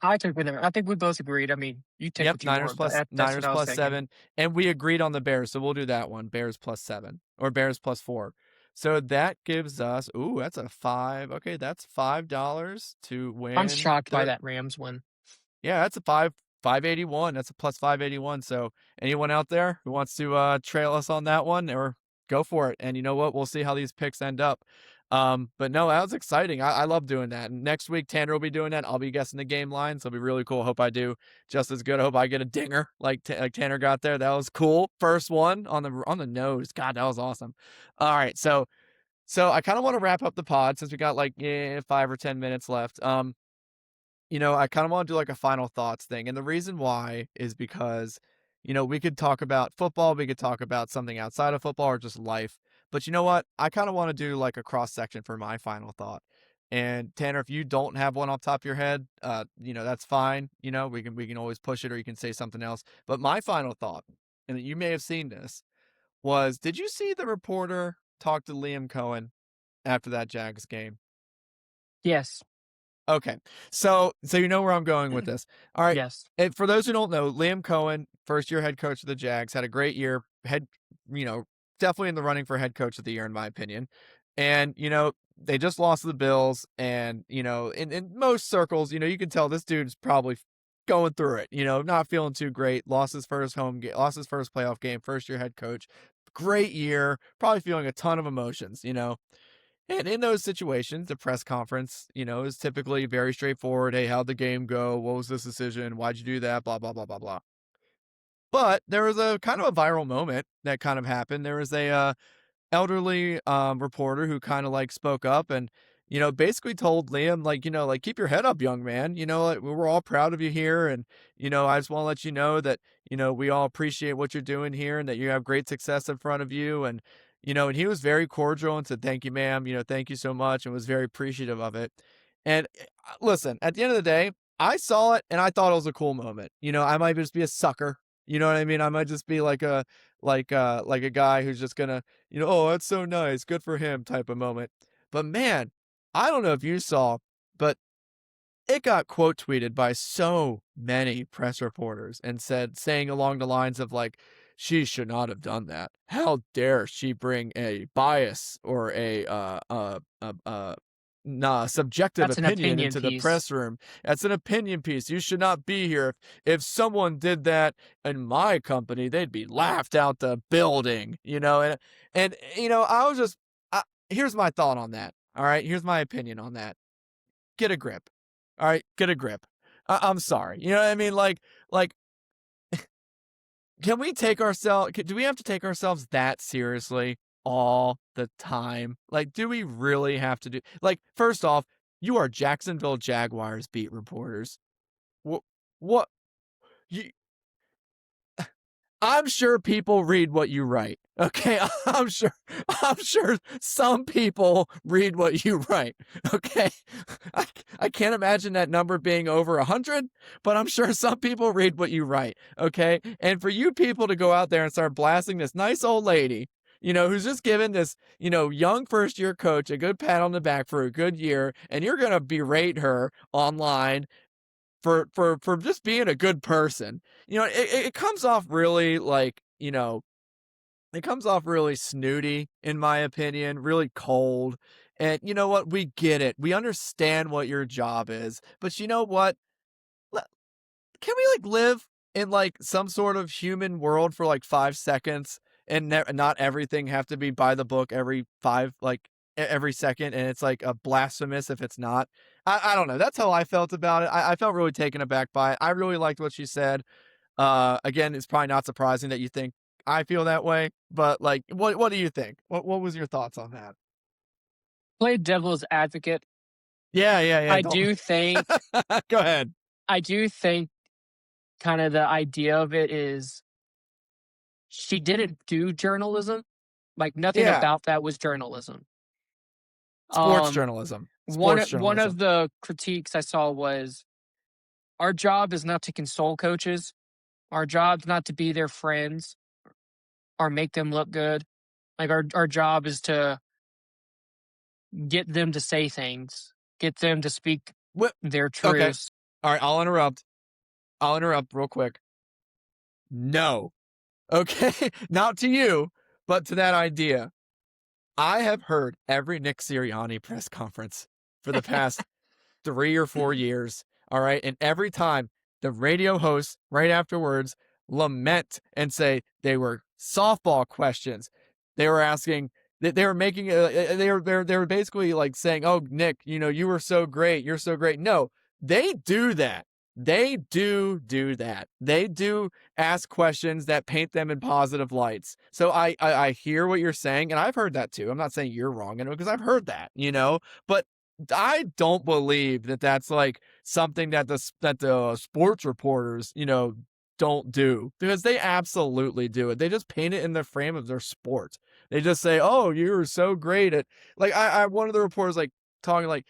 I took with it. I think we both agreed. I mean, you take Yep, what you want, but that's what Niners I was thinking. +7, and we agreed on the Bears, so we'll do that one. Bears +7 or Bears +4. So that gives us, ooh, that's a 5. Okay, that's $5 to I'm win. shocked by that Rams win. Yeah, that's a 581. That's a plus 581. So anyone out there who wants to trail us on that one, or go for it. And you know what? We'll see how these picks end up. But no, that was exciting. I love doing that. And next week, Tanner will be doing that. I'll be guessing the game lines. So it'll be really cool. Hope I do just as good. I hope I get a dinger like Tanner got there. That was cool. First one on the nose. God, that was awesome. All right, so I kind of want to wrap up the pod since we got like 5 or 10 minutes left. I kind of want to do like a final thoughts thing. And the reason why is because, we could talk about football, we could talk about something outside of football or just life. But you know what? I kind of want to do like a cross section for my final thought. And Tanner, if you don't have one off the top of your head, that's fine. We can always push it, or you can say something else. But my final thought, and you may have seen this, was, did you see the reporter talk to Liam Cohen after that Jags game? Yes. Okay. So you know where I'm going with this. All right. Yes. And for those who don't know, Liam Cohen, first year head coach of the Jags, had a great year. Definitely in the running for head coach of the year, in my opinion. And, they just lost to the Bills. And, in most circles, you can tell this dude's probably going through it, not feeling too great. Lost his first playoff game, first year head coach. Great year, probably feeling a ton of emotions. And in those situations, the press conference, is typically very straightforward. Hey, how'd the game go? What was this decision? Why'd you do that? Blah, blah, blah, blah, blah. But there was a kind of a viral moment that kind of happened. There was a elderly reporter who kind of like spoke up and, basically told Liam, like, keep your head up, young man. Like, we're all proud of you here. And, I just want to let you know that, we all appreciate what you're doing here and that you have great success in front of you. And, and he was very cordial and said, thank you, ma'am. Thank you so much. And was very appreciative of it. And listen, at the end of the day, I saw it and I thought it was a cool moment. I might just be a sucker. You know what I mean? I might just be like a guy who's just gonna, oh, that's so nice, good for him type of moment. But man, I don't know if you saw, but it got quote tweeted by so many press reporters and saying along the lines of like, she should not have done that. How dare she bring a bias or a subjective That's an opinion opinion into the piece. press room. That's an opinion piece. You should not be here. If someone did that in my company, they'd be laughed out the building, and I was just, here's my thought on that. All right. Here's my opinion on that. Get a grip. All right. Get a grip. I'm sorry. You know what I mean? Like, do we have to take ourselves that seriously all the time? Like, do we really have to like, first off, you are Jacksonville Jaguars beat reporters. What you, I'm sure people read what you write. Okay. I'm sure some people read what you write. Okay. I can't imagine that number being over 100, but I'm sure some people read what you write. Okay. And for you people to go out there and start blasting this nice old lady, who's just given this, young first year coach a good pat on the back for a good year, and you're going to berate her online for just being a good person. It comes off really like, it comes off really snooty, in my opinion, really cold. And you know what? We get it. We understand what your job is. But you know what? Can we like live in like some sort of human world for like 5 seconds and not everything have to be by the book every second, and it's like a blasphemous if it's not. I don't know. That's how I felt about it. I felt really taken aback by it. I really liked what she said. Again, it's probably not surprising that you think I feel that way, but like, what do you think? What was your thoughts on that? Play devil's advocate. Yeah. I do think. Go ahead. I do think kind of the idea of it is she didn't do journalism. Like nothing about that was journalism. Sports journalism. One of the critiques I saw was, our job is not to console coaches. Our job's not to be their friends or make them look good. Like our job is to get them to say things, get them to speak What? their Okay. truths. All right. I'll interrupt. Real quick. No. Okay. Not to you, but to that idea. I have heard every Nick Sirianni press conference for the past 3 or 4 years. All right. And every time the radio hosts right afterwards lament and say they were softball questions. They were asking, they were making, they were basically like saying, oh, Nick, you were so great. You're so great. No, they do that. They do that. They do ask questions that paint them in positive lights. So I hear what you're saying, and I've heard that too. I'm not saying you're wrong in it because I've heard that, but I don't believe that that's like something that the sports reporters, don't do, because they absolutely do it. They just paint it in the frame of their sport. They just say, "Oh, you were so great at," like I one of the reporters like talking like,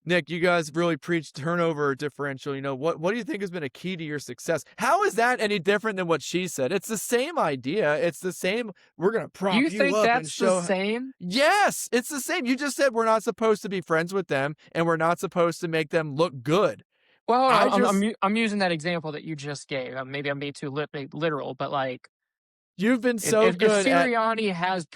Nick, you guys really preach turnover differential. What do you think has been a key to your success? How is that any different than what she said? It's the same idea. It's the same. We're gonna prop You you think up and that's the show. same? Yes, it's the same. You just said we're not supposed to be friends with them and we're not supposed to make them look good. Well, hold I on, just I'm using that example that you just gave. Maybe I'm being too literal, but like You've been if so if good at Sirianni has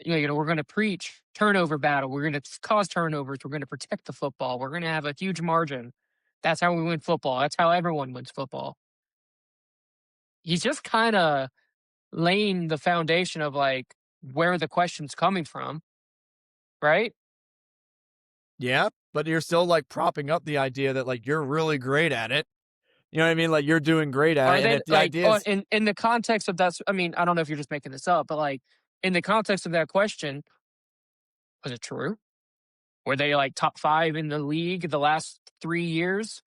we're going to preach turnover battle, we're going to cause turnovers, we're going to protect the football, we're going to have a huge margin. That's how we win football. That's how everyone wins football. He's just kind of laying the foundation of like where the question's coming from, right? Yeah, but you're still like propping up the idea that like you're really great at it. You know what I mean? Like you're doing great at Are it. And they if the like idea is, in the context of I mean, I don't know if you're just making this up, but like in the context of that question, was it true? Were they like top 5 in the league the last 3 years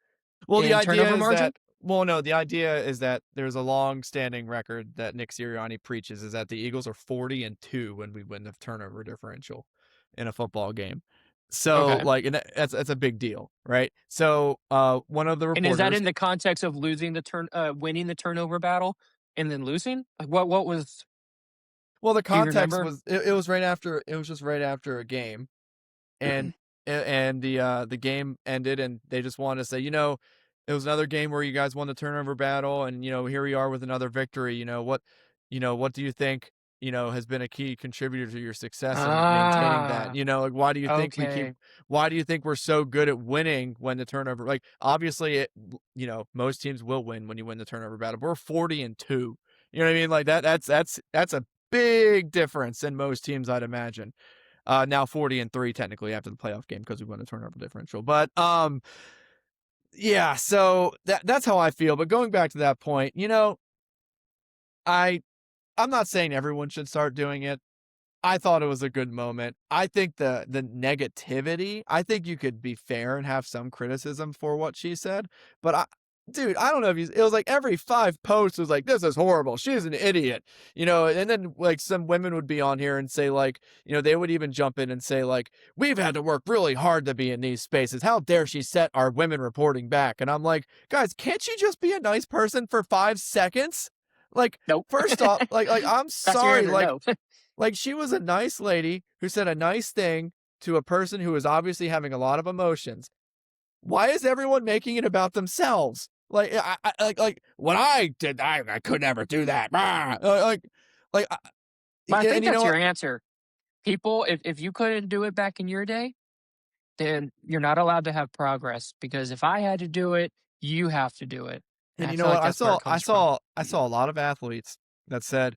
well, the in idea turnover is margin? that, well, no, the idea is that there's a long standing record that Nick Sirianni preaches is that the Eagles are 40-2 when we win the turnover differential in a football game. So Okay. like, and that's a big deal, right? So, one of the And is that reporters, in the context of winning the turnover battle and then losing? Like what was well, the do you context remember? was it was right after, it was just right after a game. And the game ended and they just wanted to say, it was another game where you guys won the turnover battle and here we are with another victory. What do you think, has been a key contributor to your success in maintaining that? Ah, Like okay. why do you think we're so good at winning when the turnover, like obviously most teams will win when you win the turnover battle. But we're 40-2. You know what I mean? Like that's a big difference in most teams, I'd imagine. Now 40-3 technically after the playoff game because we won the turnover differential. But yeah, so that's how I feel. But going back to that point, I I'm not saying everyone should start doing it. I thought it was a good moment. I think the negativity, I think you could be fair and have some criticism for what she said, but dude, I don't know if it was like every 5 posts was like, this is horrible. She's an idiot. And then like some women would be on here and say like, they would even jump in and say like, we've had to work really hard to be in these spaces. How dare she set our women reporting back? And I'm like, guys, can't you just be a nice person for 5 seconds? Like, Nope. first off, like I'm That's your sorry, answer. No. like she was a nice lady who said a nice thing to a person who is obviously having a lot of emotions. Why is everyone making it about themselves? Like, like when I did, I could never do that. Like, But I and think you know that's your what? answer. People, if you couldn't do it back in your day, then you're not allowed to have progress because if I had to do it, you have to do it. And And I you know feel what? like that's where it comes from. I saw a lot of athletes that said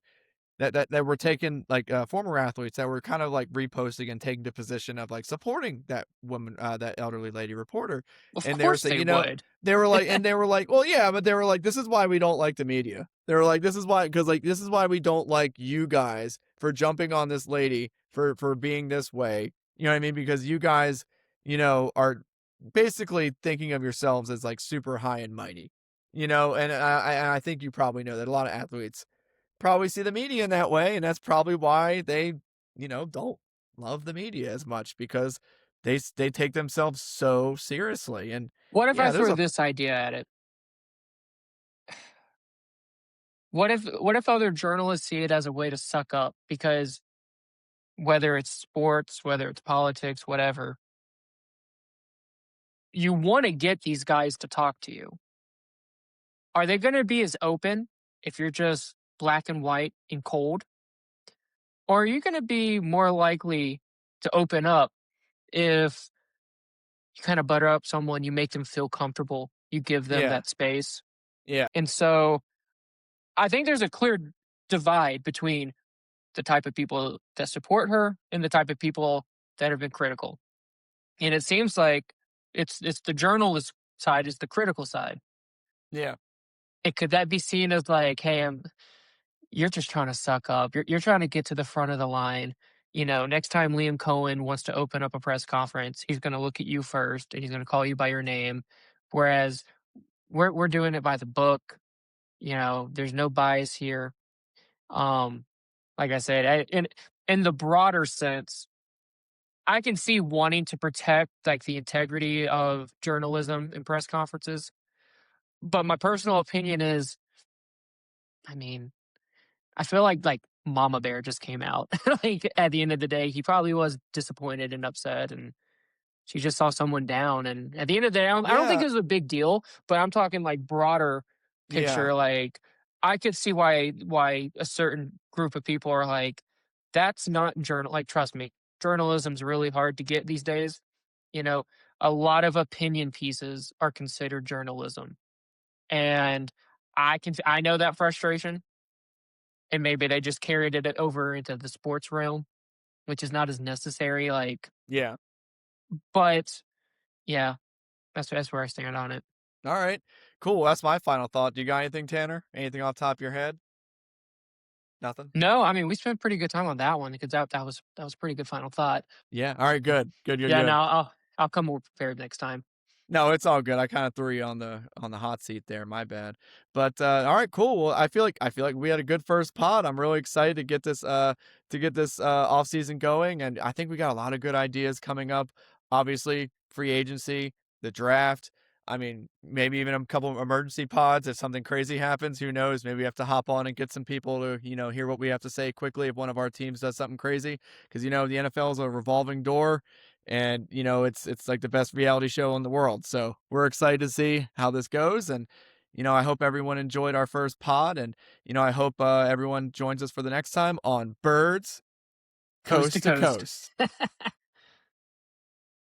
that were taking like former athletes that were kind of like reposting and taking the position of like supporting that woman, that elderly lady reporter, Of and they were course saying, they would. they were like, well, yeah, but they were like, this is why we don't like the media. They were like, this is why, because like this is why we don't like you guys for jumping on this lady for being this way. You know what I mean? Because you guys, are basically thinking of yourselves as like super high and mighty. And I think you probably know that a lot of athletes probably see the media in that way, and that's probably why they, don't love the media as much because they take themselves so seriously. And What if I yeah, there's threw a this idea at it? What if other journalists see it as a way to suck up? Because whether it's sports, whether it's politics, whatever, you want to get these guys to talk to you. Are they going to be as open if you're just black and white and cold? Or are you going to be more likely to open up if you kind of butter up someone, you make them feel comfortable, you give them Yeah. that space? Yeah. And so I think there's a clear divide between the type of people that support her and the type of people that have been critical. And it seems like it's the journalist side is the critical side. Yeah. And could that be seen as like, hey, you're just trying to suck up. You're trying to get to the front of the line. Next time Liam Cohen wants to open up a press conference, he's going to look at you first and he's going to call you by your name. Whereas we're doing it by the book. There's no bias here. Um, like I said, in the broader sense, I can see wanting to protect like the integrity of journalism and press conferences. But my personal opinion is, I mean, I feel like Mama Bear just came out. Like at the end of the day, he probably was disappointed and upset, and she just saw someone down. And at the end of the day, I don't think Yeah. it was a big deal. But I'm talking like broader Yeah. picture. Like I could see why a certain group of people are like, that's not journal. Like trust me, journalism's really hard to get these days. You know, a lot of opinion pieces are considered journalism, and I know that frustration, and maybe they just carried it over into the sports realm, which is not as necessary, like, Yeah. but yeah, that's where I stand on it. All right. Cool. That's my final thought. Do you got anything, Tanner? Anything off the top of your head? Nothing? No, I mean, we spent pretty good time on that one because that was a pretty good final thought. Yeah. All right. Good. Good. Good. Yeah, Good. no, I'll come more prepared next time. No, it's all good. I kind of threw you on the hot seat there. My bad. But all right, cool. Well, I feel like we had a good first pod. I'm really excited to get this off season going, and I think we got a lot of good ideas coming up. Obviously, free agency, the draft. I mean, maybe even a couple of emergency pods if something crazy happens. Who knows? Maybe we have to hop on and get some people to hear what we have to say quickly if one of our teams does something crazy. Because the NFL is a revolving door, and it's like the best reality show in the world. So we're excited to see how this goes, and I hope everyone enjoyed our first pod, and I hope everyone joins us for the next time on Birds Coast to Coast to coast. Coast.